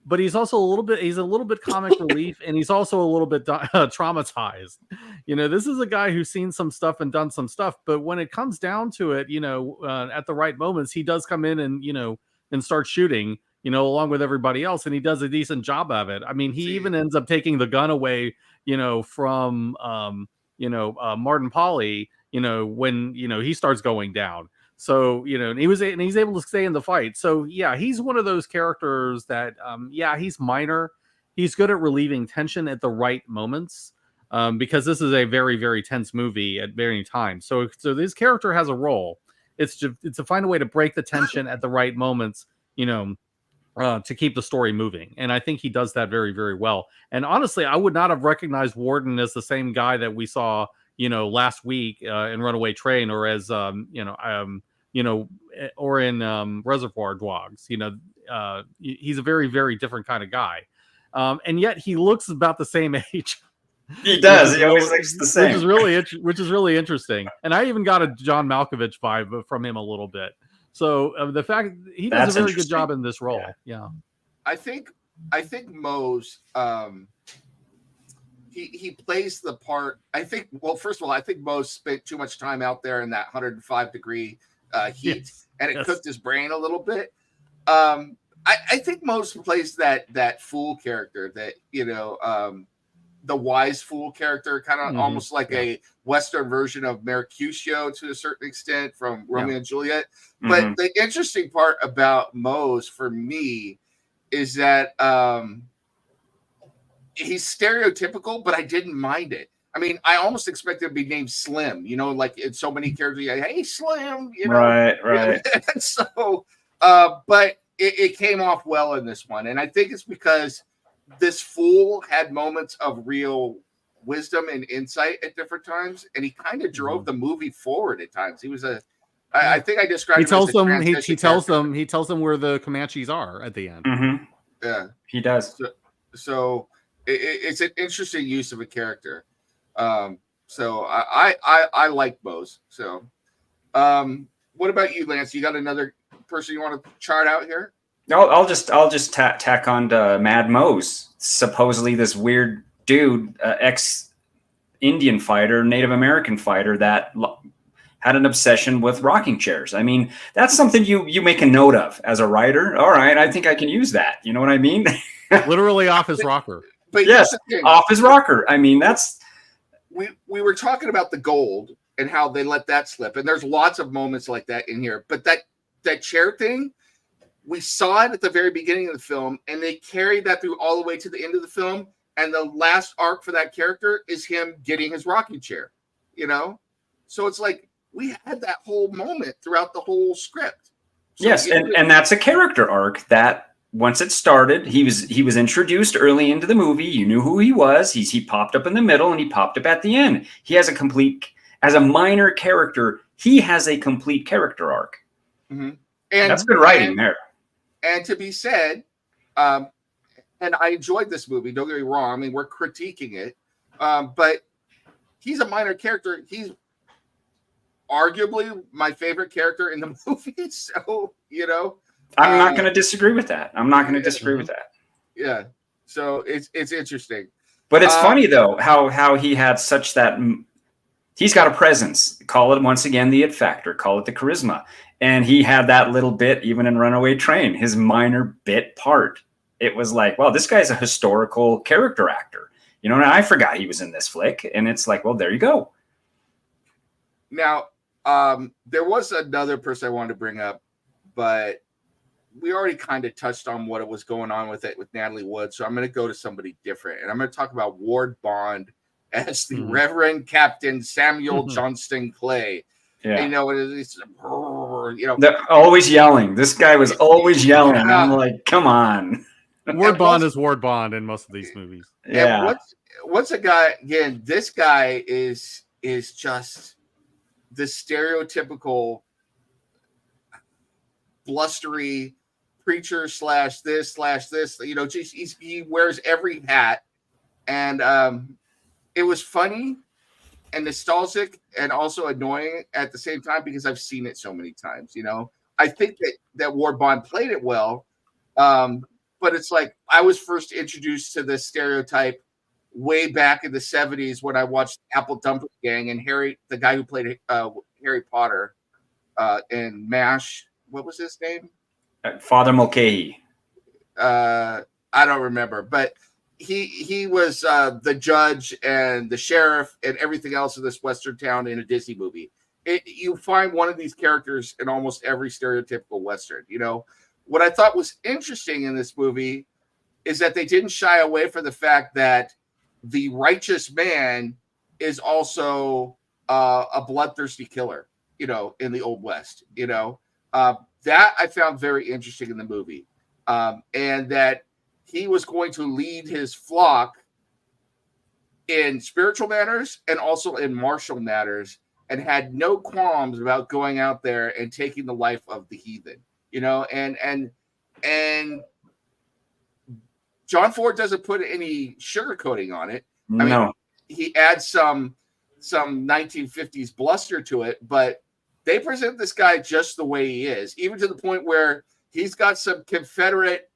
but he's also a little bit comic relief, and he's also a little bit traumatized. This is a guy who's seen some stuff and done some stuff, but when it comes down to it, at the right moments, he does come in and start shooting, along with everybody else, and he does a decent job of it. I mean, he even ends up taking the gun away, from Martin Pauly, when he starts going down. So, and he's able to stay in the fight. So, yeah, he's one of those characters that, he's minor. He's good at relieving tension at the right moments, because this is a very, very tense movie at varying times. So this character has a role. It's to find a way to break the tension at the right moments, to keep the story moving. And I think he does that very, very well. And honestly, I would not have recognized Warden as the same guy that we saw last week in Runaway Train, or as or in Reservoir Dogs. He's a very, very different kind of guy, and yet he looks about the same age. He does. He always looks the same, which is really interesting. And I even got a John Malkovich vibe from him a little bit. So the fact he does a very good job in this role. Yeah. I think Mose. He plays the part. First of all, I think Mose spent too much time out there in that 105 degree heat, and it cooked his brain a little bit. I think Mose plays that fool character that the wise fool character, kind of almost like a Western version of Mercutio to a certain extent from Romeo and Juliet. But the interesting part about Mose for me is that he's stereotypical, but I didn't mind it. I mean, I almost expected to be named Slim, you know, like in so many characters, hey, Slim, you know. Right. So, but it came off well in this one. And I think it's because this fool had moments of real wisdom and insight at different times. And he kind of drove the movie forward at times. He was I think I described he tells them he tells them where the Comanches are at the end. Yeah, he does. So it's an interesting use of a character. So I like Mose. So what about you, Lance? You got another person you want to chart out here? No, I'll just tack on to Mad Mose. Supposedly this weird dude, ex-Indian fighter, Native American fighter that had an obsession with rocking chairs. I mean, that's something you make a note of as a writer. All right, I think I can use that. You know what I mean? Literally off his rocker. But yes, off his rocker. I mean, that's... We were talking about the gold and how they let that slip. And there's lots of moments like that in here. But that chair thing, we saw it at the very beginning of the film, and they carried that through all the way to the end of the film. And the last arc for that character is him getting his rocking chair, you know? So it's like we had that whole moment throughout the whole script. So yes, and that's a character arc that once it started, he was introduced early into the movie. You knew who he was. He popped up in the middle and he popped up at the end. He has as a minor character, he has a complete character arc. And that's good writing there. And to be said, and I enjoyed this movie. Don't get me wrong. I mean, we're critiquing it, but he's a minor character. He's arguably my favorite character in the movie. So, you know, I'm not going to disagree with that. Yeah. So it's interesting. But it's funny though how he had such that. He's got a presence. Call it once again the it factor. Call it the charisma. And he had that little bit even in Runaway Train. His minor bit part. It was like, well, this guy's a historical character actor. You know, and I forgot he was in this flick. And it's like, well, there you go. Now, there was another person I wanted to bring up, but we already kind of touched on what was going on with it with Natalie Wood. So I'm going to go to somebody different. And I'm going to talk about Ward Bond as the Reverend Captain Samuel Johnston Clay. Yeah. You know, it's you know, they're always yelling. This guy was always yelling. I'm like, come on. Ward Bond is Ward Bond in most of these movies. Yeah. And what's a guy again? This guy is just the stereotypical blustery preacher / this. You know, just he wears every hat, and it was funny and nostalgic and also annoying at the same time because I've seen it so many times. You know, I think that Ward Bond played it well, but it's like I was first introduced to this stereotype way back in the 70s when I watched Apple Dumpling Gang and Harry, the guy who played Harry Potter in MASH. What was his name? Father Mulcahy. I don't remember, but he was the judge and the sheriff and everything else in this Western town in a Disney movie. You find one of these characters in almost every stereotypical Western. You know, what I thought was interesting in this movie is that they didn't shy away from the fact that the righteous man is also a bloodthirsty killer, you know, in the Old West, you know. That I found very interesting in the movie. And that he was going to lead his flock in spiritual matters and also in martial matters and had no qualms about going out there and taking the life of the heathen, you know, and John Ford doesn't put any sugarcoating on it. I mean, he adds some 1950s bluster to it, but they present this guy just the way he is, even to the point where he's got some Confederate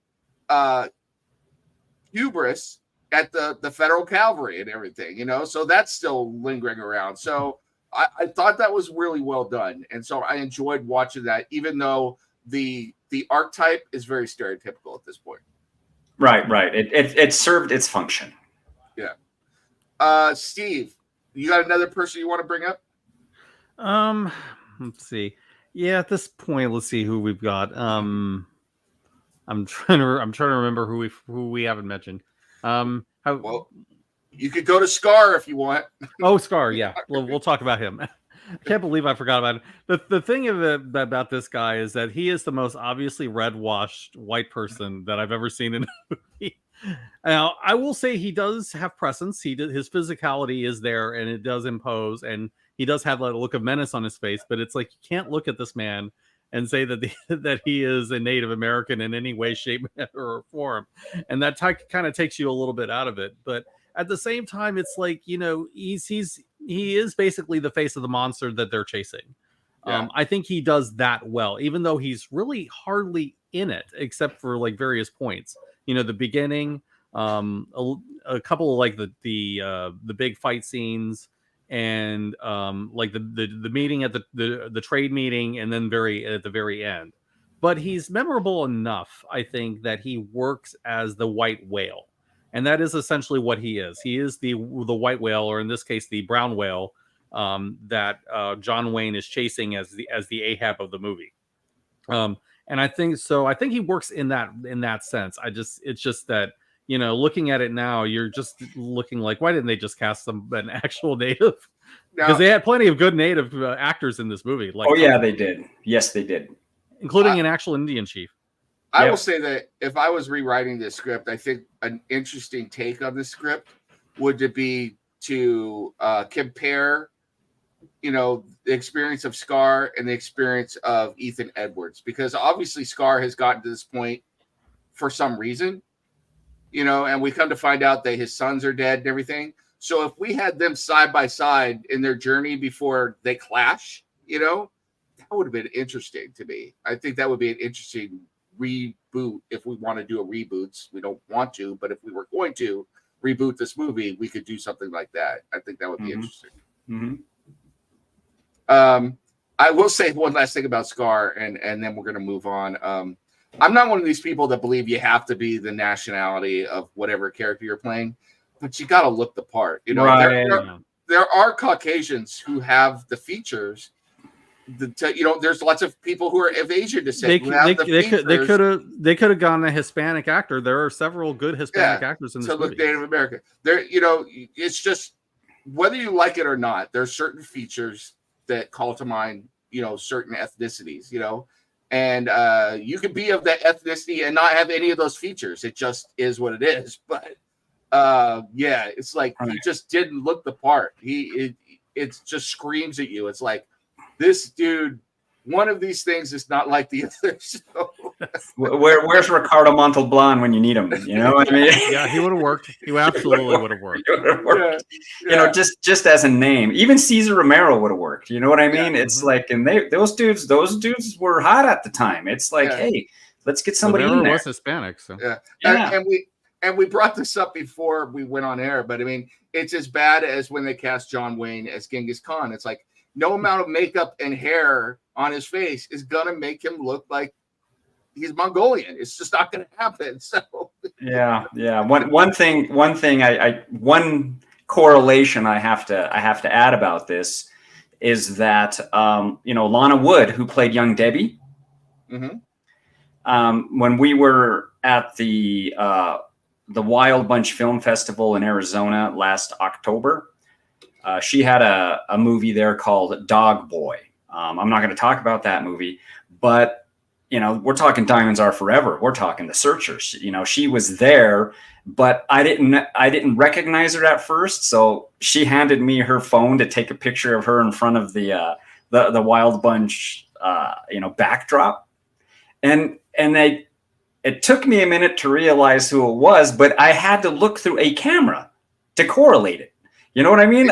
hubris at the federal cavalry and everything, you know, so that's still lingering around. So I thought that was really well done. And so I enjoyed watching that, even though the archetype is very stereotypical at this point. Right. It served its function. Yeah. Steve, you got another person you want to bring up? Let's see. Yeah, at this point, let's see who we've got. I'm trying to remember who we haven't mentioned. Well, you could go to Scar if you want. Oh, Scar, yeah. We'll talk about him. I can't believe I forgot about it. The thing about this guy is that he is the most obviously red-washed white person that I've ever seen in a movie. Now, I will say he does have presence. His physicality is there, and it does impose, and he does have that look of menace on his face. But it's like you can't look at this man and say that that he is a Native American in any way, shape, or form, and that kind of takes you a little bit out of it. But at the same time, it's like, you know, he is basically the face of the monster that they're chasing. Yeah. I think he does that well, even though he's really hardly in it, except for like various points. You know, the beginning, a couple of like the big fight scenes, and like the meeting at the trade meeting, and then at the very end. But he's memorable enough, I think, that he works as the white whale. And that is essentially what he is. He is the white whale, or in this case, the brown whale, that John Wayne is chasing as the Ahab of the movie. And I think so. I think he works in that sense. It's just that, you know, looking at it now, you're just looking like, why didn't they just cast an actual native? Because they had plenty of good native actors in this movie. Like, oh yeah, they did. Yes, they did, including an actual Indian chief. I will say that if I was rewriting this script, I think an interesting take on the script would be to compare, you know, the experience of Scar and the experience of Ethan Edwards, because obviously Scar has gotten to this point for some reason, you know, and we come to find out that his sons are dead and everything. So if we had them side by side in their journey before they clash, you know, that would have been interesting to me. I think that would be an interesting reboot if we want to do a reboots. We don't want to, but if we were going to reboot this movie, we could do something like that. I think that would be interesting. I will say one last thing about Scar, and then we're going to move on. I'm not one of these people that believe you have to be the nationality of whatever character you're playing, but you got to look the part. You know, right. there are Caucasians who have the features. You know, there's lots of people who are of Asian descent. They could have gone a Hispanic actor. There are several good Hispanic actors in this movie. Look Native American. There, you know, it's just whether you like it or not. There's certain features that call to mind, you know, certain ethnicities. You know, and you could be of that ethnicity and not have any of those features. It just is what it is. But yeah, it's like he just didn't look the part. It just screams at you. It's like, this dude, one of these things is not like the other. So. Where's Ricardo Montalban when you need him? You know what I mean? Yeah, he would have worked. He absolutely would have worked. Yeah. You know, just as a name, even Cesar Romero would have worked. You know what I mean? Yeah. It's like, and those dudes were hot at the time. It's like, hey, let's get somebody in there. Was Hispanic, so and we brought this up before we went on air, but I mean, it's as bad as when they cast John Wayne as Genghis Khan. It's like, no amount of makeup and hair on his face is gonna make him look like he's Mongolian. It's just not gonna happen. So yeah. One correlation I have to add about this is that you know, Lana Wood, who played young Debbie, when we were at the Wild Bunch Film Festival in Arizona last October. She had a movie there called Dog Boy. I'm not going to talk about that movie, but, you know, we're talking Diamonds Are Forever. We're talking The Searchers. You know, she was there, but I didn't recognize her at first. So she handed me her phone to take a picture of her in front of the Wild Bunch, you know, backdrop. And it took me a minute to realize who it was, but I had to look through a camera to correlate it. You know what I mean?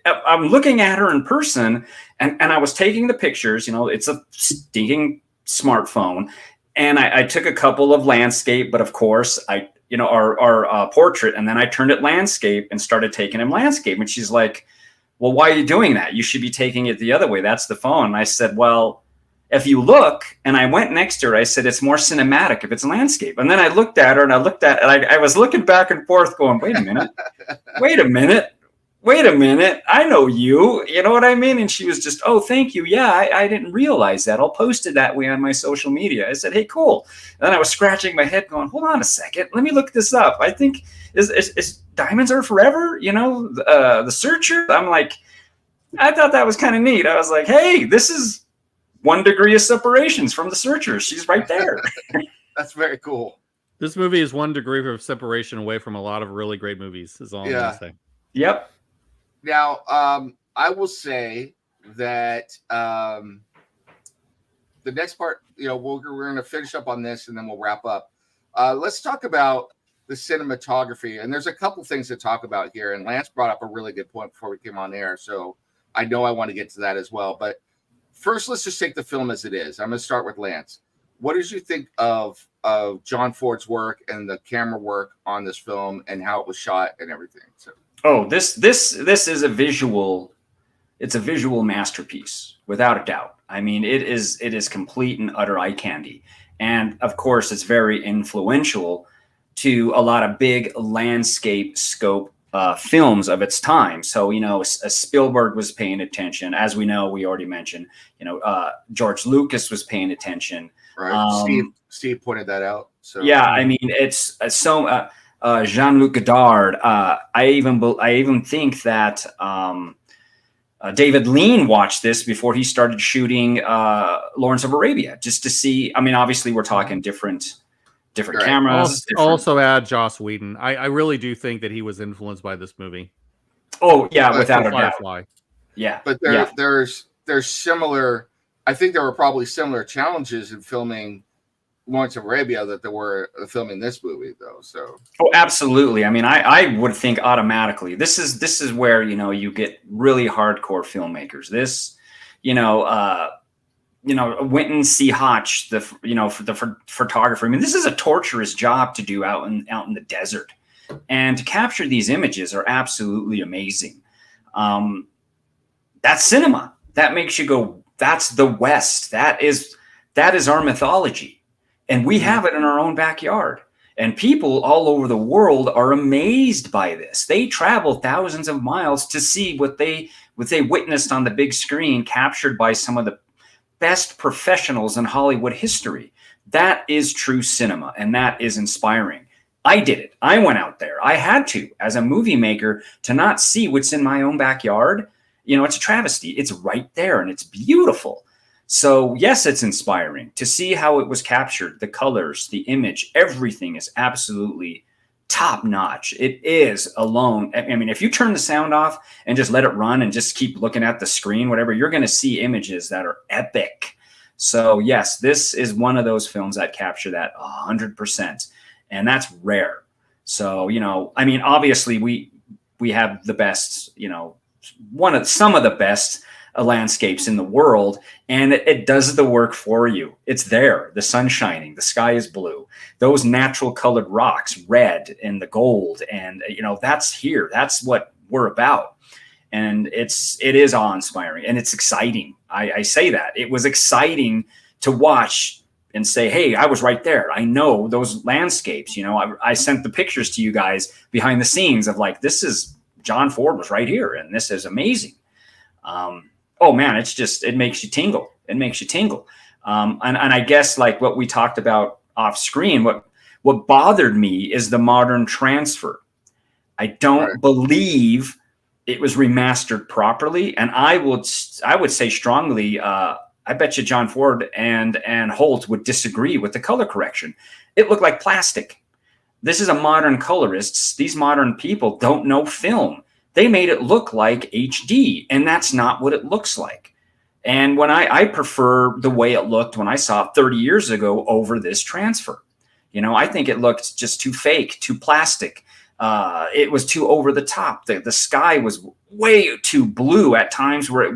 I'm looking at her in person, and I was taking the pictures. You know, it's a stinking smartphone, and I took a couple of landscape, but of course our portrait, and then I turned it landscape and started taking him landscape. And she's like, "Well, why are you doing that? You should be taking it the other way. That's the phone." And I said, "Well, if you look," and I went next to her, I said, "It's more cinematic if it's landscape." And then I looked at her, and I was looking back and forth, going, "Wait a minute." wait a minute, I know you. You know what I mean? And she was just, oh, thank you. Yeah, I didn't realize that. I'll post it that way on my social media. I said, hey, cool. And then I was scratching my head going, hold on a second. Let me look this up. I think, is Diamonds Are Forever? You know, the Searcher? I'm like, I thought that was kind of neat. I was like, hey, this is 1 degree of separations from the Searchers. She's right there. That's very cool. This movie is 1 degree of separation away from a lot of really great movies, is all I'm going to say. Yep. Now, I will say that the next part, we're going to finish up on this and then we'll wrap up. Let's talk about the cinematography. And there's a couple things to talk about here. And Lance brought up a really good point before we came on air. So I know I want to get to that as well. But first, let's just take the film as it is. I'm going to start with Lance. What did you think of John Ford's work and the camera work on this film and how it was shot and everything? So. Oh, this is a visual. It's a visual masterpiece, without a doubt. I mean, it is complete and utter eye candy, and of course, it's very influential to a lot of big landscape scope films of its time. So, Spielberg was paying attention, as we know. We already mentioned. George Lucas was paying attention. Right. Steve pointed that out. So yeah, I mean, it's so. Jean-Luc Godard. I even think that David Lean watched this before he started shooting Lawrence of Arabia, just to see. I mean, obviously, we're talking different right. cameras. Also add Joss Whedon. I really do think that he was influenced by this movie. Oh yeah, without a doubt. Firefly. Yeah, but there's similar. I think there were probably similar challenges in filming Lawrence of Arabia that there were filming this movie, though. So absolutely. I mean, I would think automatically this is where you get really hardcore filmmakers. This, Wynton C. Hodge, the photographer. I mean, this is a torturous job to do out in the desert, and to capture these images are absolutely amazing. That's cinema. That makes you go, that's the West. That is our mythology. And we have it in our own backyard. And people all over the world are amazed by this. They travel thousands of miles to see what they witnessed on the big screen, captured by some of the best professionals in Hollywood history. That is true cinema, and that is inspiring. I did it. I went out there. I had to, as a movie maker, to not see what's in my own backyard. It's a travesty. It's right there, and it's beautiful. So yes, it's inspiring to see how it was captured. The colors, the image, everything is absolutely top notch. It is alone. I mean, if you turn the sound off and just let it run and just keep looking at the screen, whatever, you're going to see images that are epic. So yes, this is one of those films that capture that 100%. And that's rare. So, I mean, obviously we have the best, some of the best landscapes in the world, and it does the work for you. It's there. The sun's shining. The sky is blue. Those natural colored rocks, red and the gold, and that's here. That's what we're about. And it is awe-inspiring, and it's exciting. I say that. It was exciting to watch and say, hey, I was right there. I know those landscapes. I sent the pictures to you guys behind the scenes of like, this is John Ford was right here, and this is amazing. Oh man, it makes you tingle. It makes you tingle. And I guess like what we talked about off screen, what bothered me is the modern transfer. I don't believe it was remastered properly. And I would say strongly, I bet you John Ford and Holt would disagree with the color correction. It looked like plastic. This is a modern colorist. These modern people don't know film. They made it look like HD, and that's not what it looks like. And when I prefer the way it looked when I saw it 30 years ago over this transfer. I think it looked just too fake, too plastic. It was too over the top. The sky was way too blue at times where it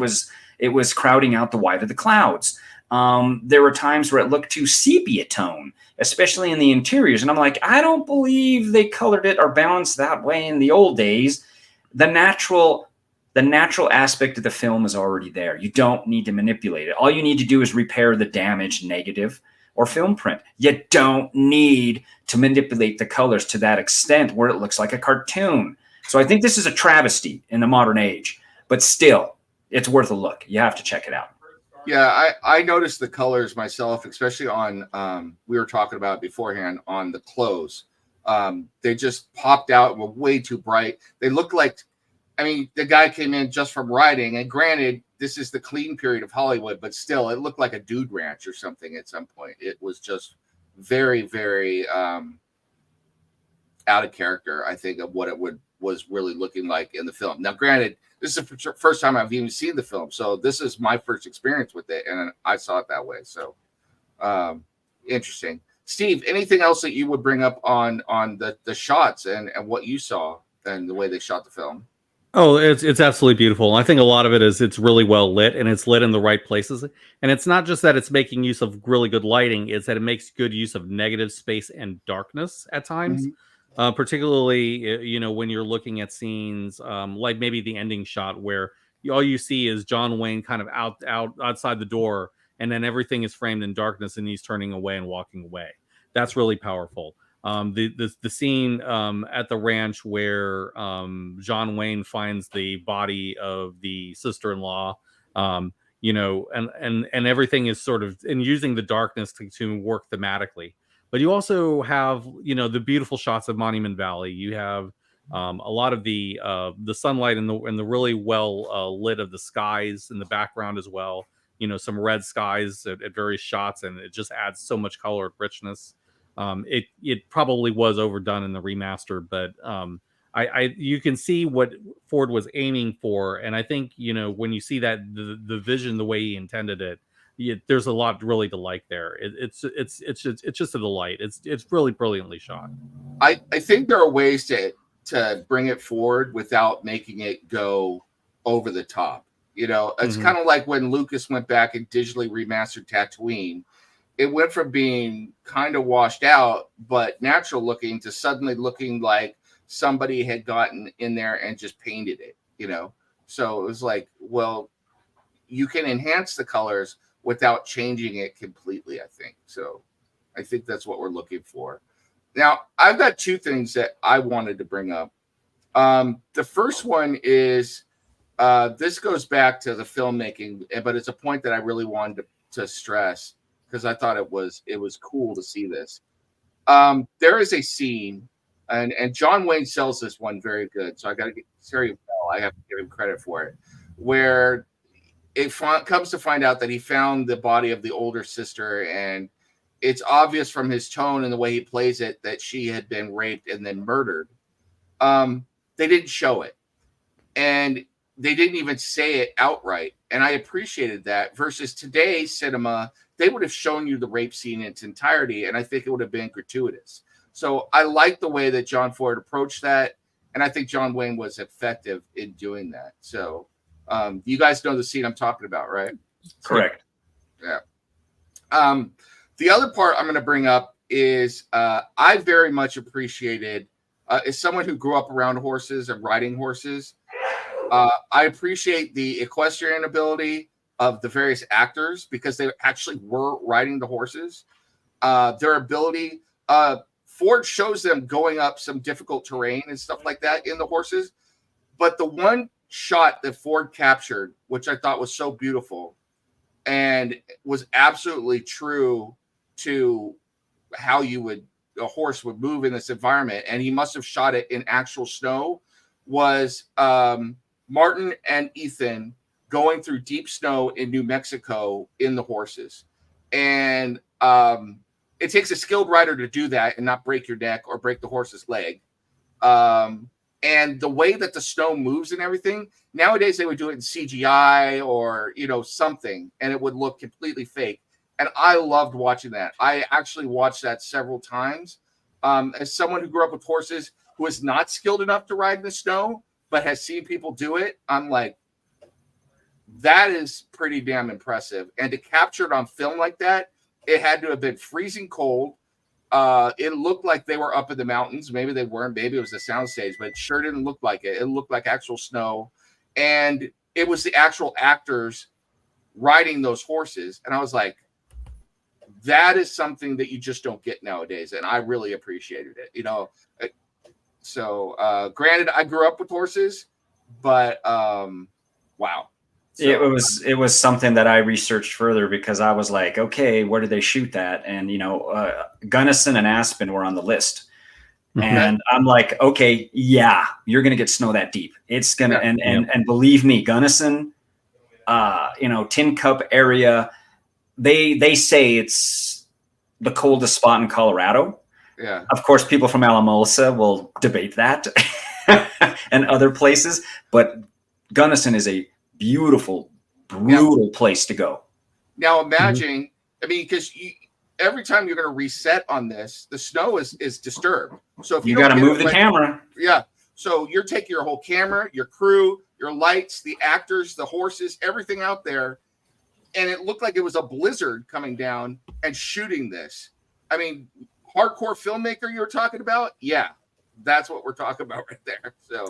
was crowding out the white of the clouds. There were times where it looked too sepia tone, especially in the interiors. And I'm like, I don't believe they colored it or balanced that way in the old days. The natural aspect of the film is already there. You don't need to manipulate it. All you need to do is repair the damaged negative or film print. You don't need to manipulate the colors to that extent where it looks like a cartoon. So I think this is a travesty in the modern age, but still, it's worth a look. You have to check it out. Yeah, I noticed the colors myself, especially on we were talking about beforehand on the clothes. They just popped out and were way too bright. They looked like, I mean, the guy came in just from riding, and granted, this is the clean period of Hollywood, but still, it looked like a dude ranch or something at some point. It was just very, very out of character, I think, of what it was really looking like in the film. Now, granted, this is the first time I've even seen the film, so this is my first experience with it, and I saw it that way. So, interesting. Steve, anything else that you would bring up on the shots and what you saw and the way they shot the film? Oh, it's absolutely beautiful. I think a lot of it is it's really well lit, and it's lit in the right places. And it's not just that it's making use of really good lighting; it's that it makes good use of negative space and darkness at times. Particularly, when you're looking at scenes like maybe the ending shot where all you see is John Wayne kind of outside the door, and then everything is framed in darkness, and he's turning away and walking away. That's really powerful. The scene at the ranch where John Wayne finds the body of the sister-in-law, and everything is sort of and using the darkness to work thematically. But you also have, the beautiful shots of Monument Valley. You have a lot of the sunlight and the really well lit of the skies in the background as well. Some red skies at various shots, and it just adds so much color and richness. It probably was overdone in the remaster, but you can see what Ford was aiming for, and I think when you see that the vision the way he intended it. There's a lot really to like there. It's just a delight. It's really brilliantly shot. I think there are ways to bring it forward without making it go over the top. It's kind of like when Lucas went back and digitally remastered Tatooine. It went from being kind of washed out but natural looking to suddenly looking like somebody had gotten in there and just painted it. So it was like, well, you can enhance the colors without changing it completely, I think. So I think that's what we're looking for. Now, I've got two things that I wanted to bring up. The first one is this goes back to the filmmaking, but it's a point that I really wanted to stress because I thought it was cool to see this. There is a scene, and John Wayne sells this one very good, so I got to get very well. I have to give him credit for it, where it comes to find out that he found the body of the older sister, and it's obvious from his tone and the way he plays it that she had been raped and then murdered. They didn't show it, and they didn't even say it outright, and I appreciated that. Versus today's cinema, they would have shown you the rape scene in its entirety, and I think it would have been gratuitous. So I like the way that John Ford approached that, and I think John Wayne was effective in doing that. So you guys know the scene I'm talking about, right? Correct. Yeah. The other part I'm going to bring up is I very much appreciated, as someone who grew up around horses and riding horses, I appreciate the equestrian ability of the various actors because they actually were riding the horses. Their ability, Ford shows them going up some difficult terrain and stuff like that in the horses. But the one shot that Ford captured, which I thought was so beautiful and was absolutely true to how a horse would move in this environment, and he must have shot it in actual snow, was Martin and Ethan going through deep snow in New Mexico in the horses. And it takes a skilled rider to do that and not break your neck or break the horse's leg. And the way that the snow moves and everything, nowadays they would do it in CGI or, something, and it would look completely fake. And I loved watching that. I actually watched that several times. As someone who grew up with horses who is not skilled enough to ride in the snow, but has seen people do it, I'm like, that is pretty damn impressive. And to capture it on film like that, it had to have been freezing cold. It looked like they were up in the mountains. Maybe they weren't. Maybe it was a soundstage, but it sure didn't look like it. It looked like actual snow. And it was the actual actors riding those horses. And I was like, that is something that you just don't get nowadays. And I really appreciated it. So, granted, I grew up with horses, but wow. So, It was something that I researched further because I was like, okay, where did they shoot that? And Gunnison and Aspen were on the list, and I'm like, okay, yeah, you're gonna get snow that deep. It's gonna and believe me, Gunnison, Tin Cup area, they say it's the coldest spot in Colorado. Yeah. Of course, people from Alamosa will debate that and other places, but Gunnison is a beautiful, brutal place to go. Now imagine, I mean, because every time you're going to reset on this, the snow is disturbed. So if you got to move the camera. Yeah. So you're taking your whole camera, your crew, your lights, the actors, the horses, everything out there. And it looked like it was a blizzard coming down and shooting this. I mean, hardcore filmmaker you were talking about? Yeah. That's what we're talking about right there. So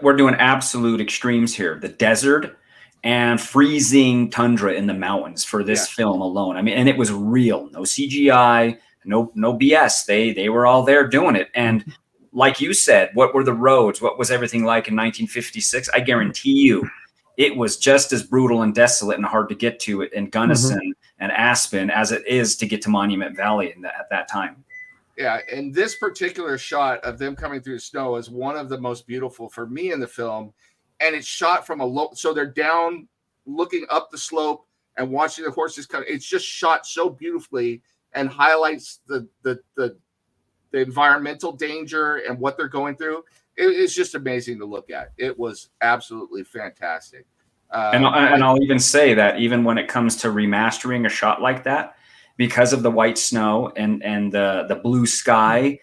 we're doing absolute extremes here. The desert and freezing tundra in the mountains for this film alone. I mean, and it was real. No CGI, no BS. They were all there doing it. And like you said, what were the roads? What was everything like in 1956? I guarantee you it was just as brutal and desolate and hard to get to it in Gunnison and Aspen as it is to get to Monument Valley at that time. Yeah, and this particular shot of them coming through the snow is one of the most beautiful for me in the film. And it's shot from a low, so they're down looking up the slope and watching the horses come. It's just shot so beautifully and highlights the environmental danger and what they're going through. It's just amazing to look at. It was absolutely fantastic. And I'll even say that even when it comes to remastering a shot like that, because of the white snow and the blue sky,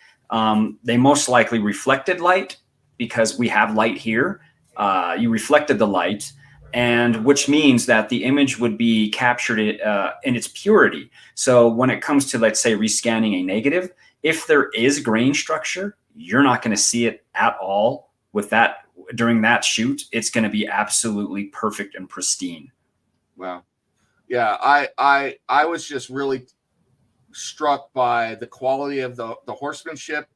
they most likely reflected light because we have light here. You reflected the light, and which means that the image would be captured in its purity. So when it comes to, let's say, rescanning a negative, if there is grain structure, you're not going to see it at all with that during that shoot. It's going to be absolutely perfect and pristine. Wow. Yeah, I was just really struck by the quality of the horsemanship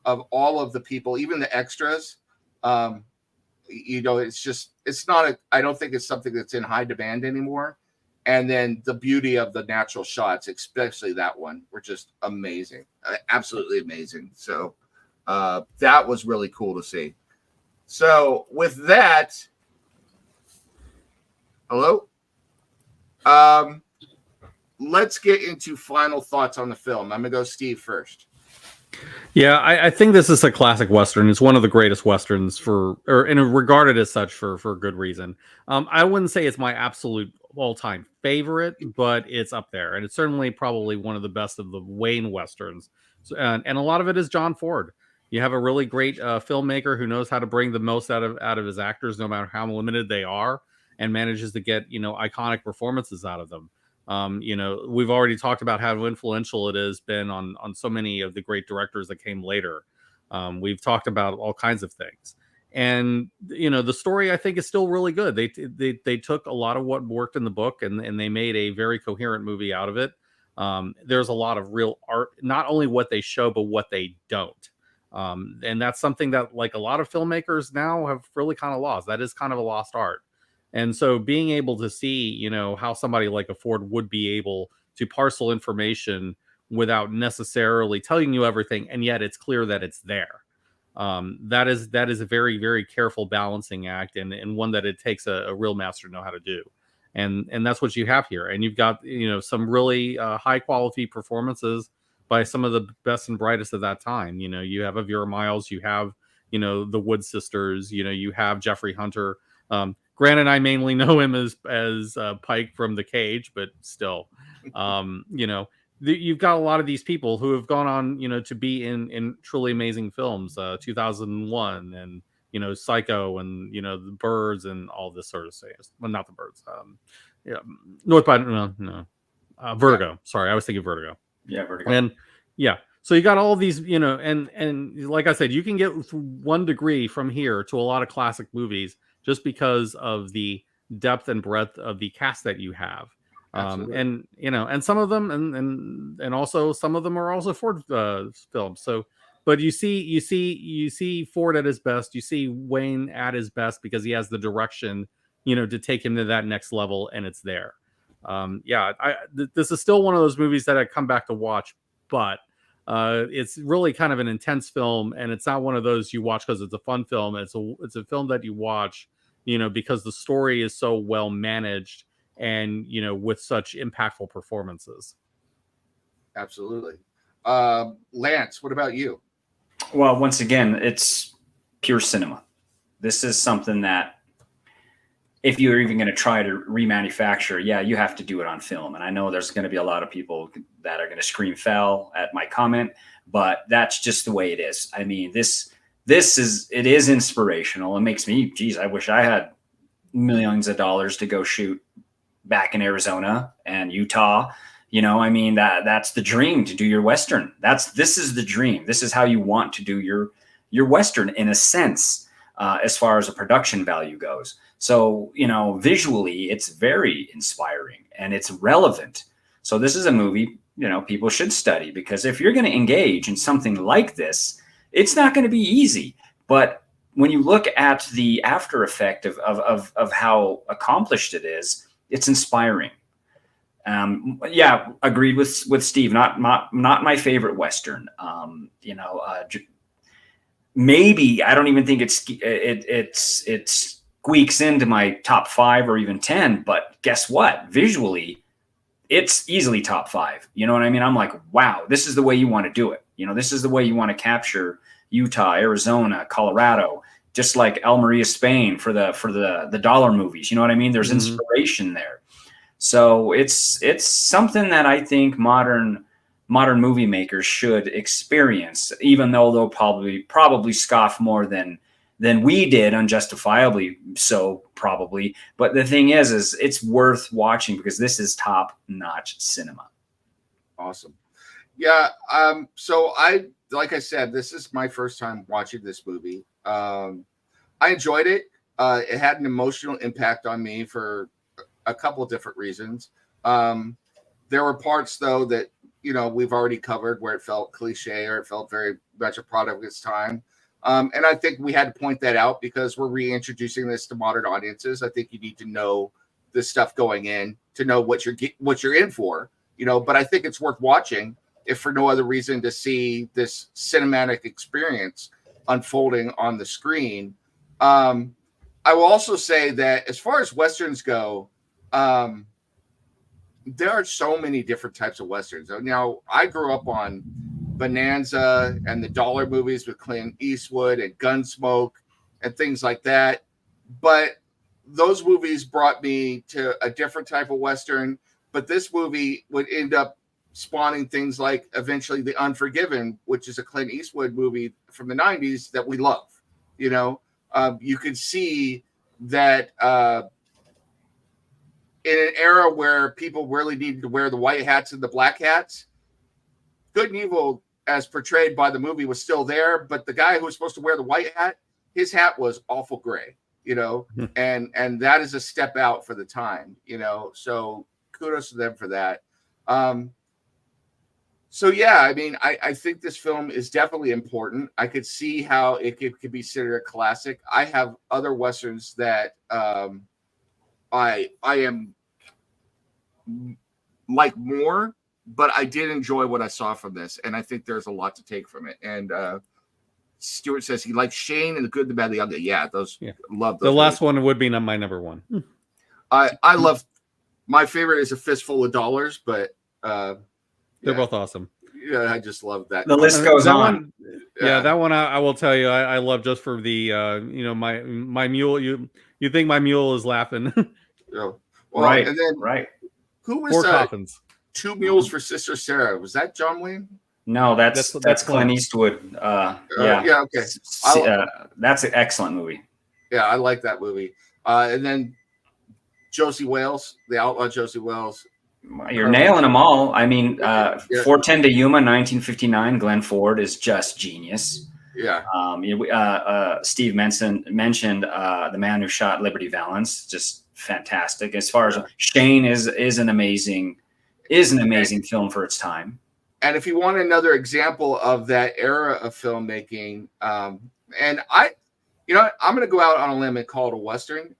of all of the people, even the extras. It's not I don't think it's something that's in high demand anymore. And then the beauty of the natural shots, especially that one, were just amazing, absolutely amazing. So that was really cool to see. So with that, hello. Let's get into final thoughts on the film. I'm gonna go Steve first. Yeah, I think this is a classic Western. It's one of the greatest Westerns and regarded as such for good reason. I wouldn't say it's my absolute all-time favorite, but it's up there. And it's certainly probably one of the best of the Wayne Westerns. And a lot of it is John Ford. You have a really great filmmaker who knows how to bring the most out of his actors, no matter how limited they are, and manages to get, iconic performances out of them. We've already talked about how influential it has been on so many of the great directors that came later. We've talked about all kinds of things, and the story I think is still really good. They took a lot of what worked in the book and they made a very coherent movie out of it. There's a lot of real art, not only what they show but what they don't. And that's something that, like, a lot of filmmakers now have really kind of lost. That is kind of a lost art. And so being able to see, how somebody like a Ford would be able to parcel information without necessarily telling you everything, and yet it's clear that it's there. That is a very, very careful balancing act, and one that it takes a real master to know how to do. And that's what you have here. And you've got, some really high quality performances by some of the best and brightest of that time. You have a Vera Miles, you have, the Wood sisters, you have Jeffrey Hunter. Granted, I mainly know him as Pike from The Cage, but still, you've got a lot of these people who have gone on, to be in truly amazing films, 2001 and, Psycho and, The Birds and all this sort of thing. Well, not The Birds. North by, no. Vertigo. Yeah. Sorry, I was thinking Vertigo. Yeah, Vertigo. And yeah. So you got all these, and like I said, you can get 1 degree from here to a lot of classic movies just because of the depth and breadth of the cast that you have. And some of them, and also some of them are also Ford films. So, But you see Ford at his best. You see Wayne at his best because he has the direction, to take him to that next level, and it's there. This is still one of those movies that I come back to watch, but it's really kind of an intense film, and it's not one of those you watch because it's a fun film. It's a film that you watch, because the story is so well managed and with such impactful performances. Absolutely. Lance, what about you? Well, once again, it's pure cinema. This is something that if you're even going to try to remanufacture, you have to do it on film. And I know there's going to be a lot of people that are going to scream foul at my comment, but that's just the way it is. I mean, it is inspirational. It makes me, geez, I wish I had millions of dollars to go shoot back in Arizona and Utah. I mean, that's the dream, to do your Western. This is the dream. This is how you want to do your Western, in a sense, as far as a production value goes. So, visually, it's very inspiring and it's relevant. So this is a movie, people should study, because if you're going to engage in something like this, it's not going to be easy. But when you look at the after effect of how accomplished it is, it's inspiring. Agreed with Steve. Not my favorite Western. Maybe I don't even think it squeaks into my top 5 or even 10. But guess what? Visually, it's easily top 5. You know what I mean? I'm like, wow, this is the way you want to do it. This is the way you want to capture Utah, Arizona, Colorado, just like Almeria, Spain for the dollar movies. You know what I mean? There's inspiration there. So it's something that I think modern movie makers should experience, even though they'll probably scoff more than we did, unjustifiably so, probably. But the thing is it's worth watching, because this is top-notch cinema. Awesome. Yeah. So like I said, this is my first time watching this movie. I enjoyed it. It had an emotional impact on me for a couple of different reasons. There were parts, though, that we've already covered, where it felt cliche or it felt very much a product of its time. And I think we had to point that out, because we're reintroducing this to modern audiences. I think you need to know this stuff going in to know what you're in for. But I think it's worth watching, if for no other reason, to see this cinematic experience unfolding on the screen. I will also say that as far as Westerns go, there are so many different types of Westerns. Now, I grew up on Bonanza and the dollar movies with Clint Eastwood and Gunsmoke and things like that. But those movies brought me to a different type of Western. But this movie would end up spawning things like eventually The Unforgiven, which is a Clint Eastwood movie from the 90s that we love. You could see that in an era where people really needed to wear the white hats and the black hats, good and evil, as portrayed by the movie, was still there. But the guy who was supposed to wear the white hat, his hat was awful gray, and that is a step out for the time, so kudos to them for that. I think this film is definitely important. I could see how it could be considered a classic. I have other Westerns that I am like more, but I did enjoy what I saw from this, and I think there's a lot to take from it. And Stuart says he likes Shane and the Good, the Bad, the Ugly. Yeah, love those. The last one would be my number 1. I love, my favorite is A Fistful of Dollars, but they're both awesome. Yeah, I just love that. The list goes on. That one I will tell you, I love, just for the my mule. You think my mule is laughing? Right. And then right. Who was 4 coffins? 2 Mules for Sister Sarah? Was that John Wayne? No, that's Clint Eastwood. Okay. That's an excellent movie. Yeah, I like that movie. And then Josie Wales, the outlaw Josie Wales. You're nailing them all. I mean, 410 to Yuma, 1959. Glenn Ford is just genius. Yeah. Steve mentioned The Man Who Shot Liberty Valance, just fantastic. As far as Shane is an amazing film for its time. And if you want another example of that era of filmmaking, and I'm going to go out on a limb and call it a Western.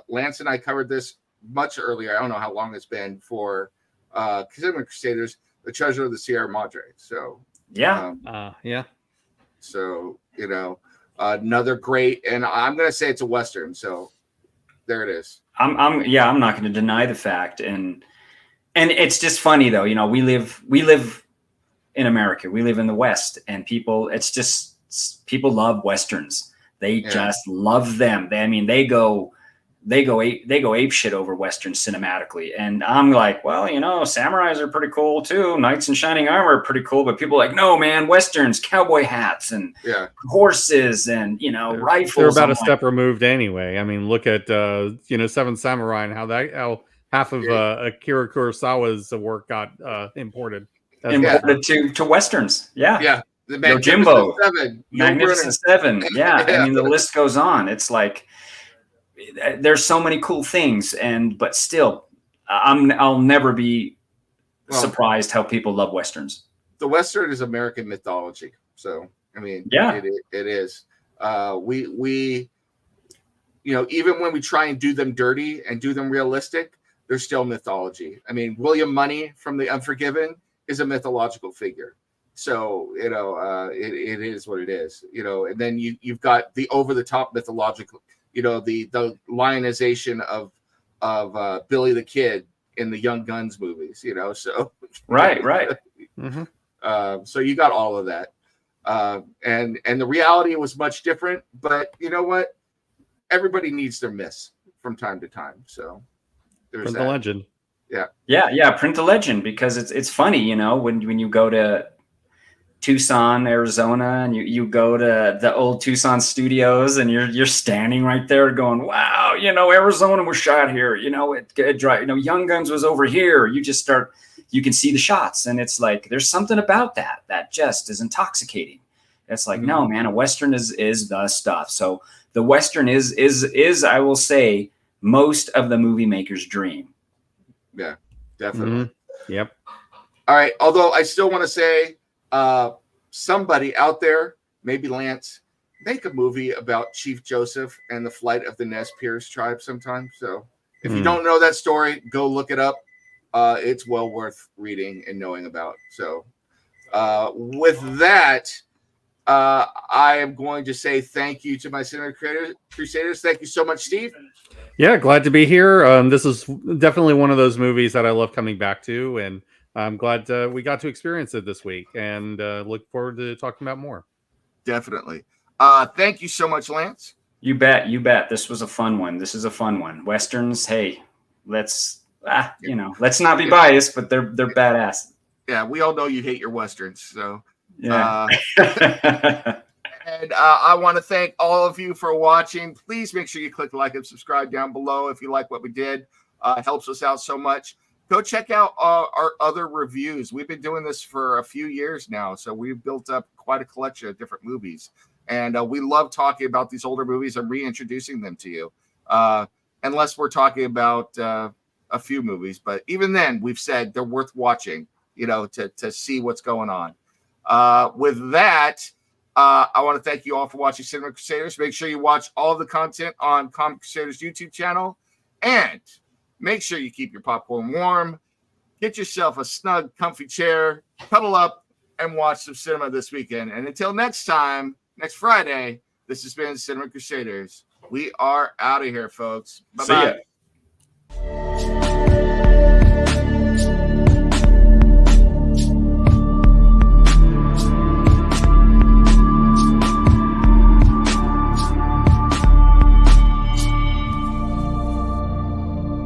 Lance and I covered this much earlier. I don't know how long it's been for Crusaders, The Treasure of the Sierra Madre. So, yeah. So, another great, and I'm going to say it's a Western. So there it is. I'm not going to deny the fact. And it's just funny though, we live in America, we live in the West, and people love Westerns. They just love them. They go ape shit over Westerns cinematically. And I'm like, well, samurais are pretty cool too. Knights in shining armor are pretty cool. But people are like, no, man, Westerns, cowboy hats and horses and, rifles. They're about a step removed anyway. Look at, Seven Samurai and how half of Akira Kurosawa's work got imported. To Westerns. Yeah. Yeah. The Magnificent Seven. Magnificent Seven. Yeah. The list goes on. It's like, there's so many cool things, but still, I'll never be surprised how people love Westerns. The Western is American mythology. So, it is. We even when we try and do them dirty and do them realistic, they're still mythology. William Money from The Unforgiven is a mythological figure. So, it is what it is, and then you've got the over the top mythological, the lionization of Billy the Kid in the Young Guns movies, so. Right. Mm-hmm. So you got all of that. And the reality was much different, but you know what? Everybody needs their myths from time to time. So there's the legend. Yeah. Print the legend, because it's funny, when you go to Tucson, Arizona, and you go to the old Tucson studios, and you're standing right there going, wow, Arizona was shot here, Young Guns was over here. You can see the shots, and it's like there's something about that just is intoxicating. It's like, no, man, a Western is the stuff. So the Western is I will say, most of the movie maker's dream. Yeah, definitely. Mm-hmm. Yep. All right. Although I still want to say, somebody out there, maybe Lance, make a movie about Chief Joseph and the flight of the Nez Perce tribe sometime. So if you don't know that story, go look it up. It's well worth reading and knowing about. So with that, I am going to say thank you to my Cinema Crusaders. Thank you so much, Steve. Yeah, glad to be here. This is definitely one of those movies that I love coming back to, and I'm glad we got to experience it this week, and look forward to talking about more. Definitely. Thank you so much, Lance. You bet. This was a fun one. This is a fun one. Westerns, hey, let's not be biased, but they're badass. Yeah, we all know you hate your Westerns, so yeah. And I want to thank all of you for watching. Please make sure you click like and subscribe down below if you like what we did. It helps us out so much. Go check out our other reviews. We've been doing this for a few years now, so we've built up quite a collection of different movies. And we love talking about these older movies and reintroducing them to you. Unless we're talking about a few movies. But even then, we've said they're worth watching, to see what's going on. With that, I want to thank you all for watching Cinema Crusaders. Make sure you watch all of the content on Comic Crusaders YouTube channel. And make sure you keep your popcorn warm. Get yourself a snug, comfy chair. Cuddle up and watch some cinema this weekend. And until next time, next Friday, this has been Cinema Crusaders. We are out of here, folks. Bye-bye. See ya.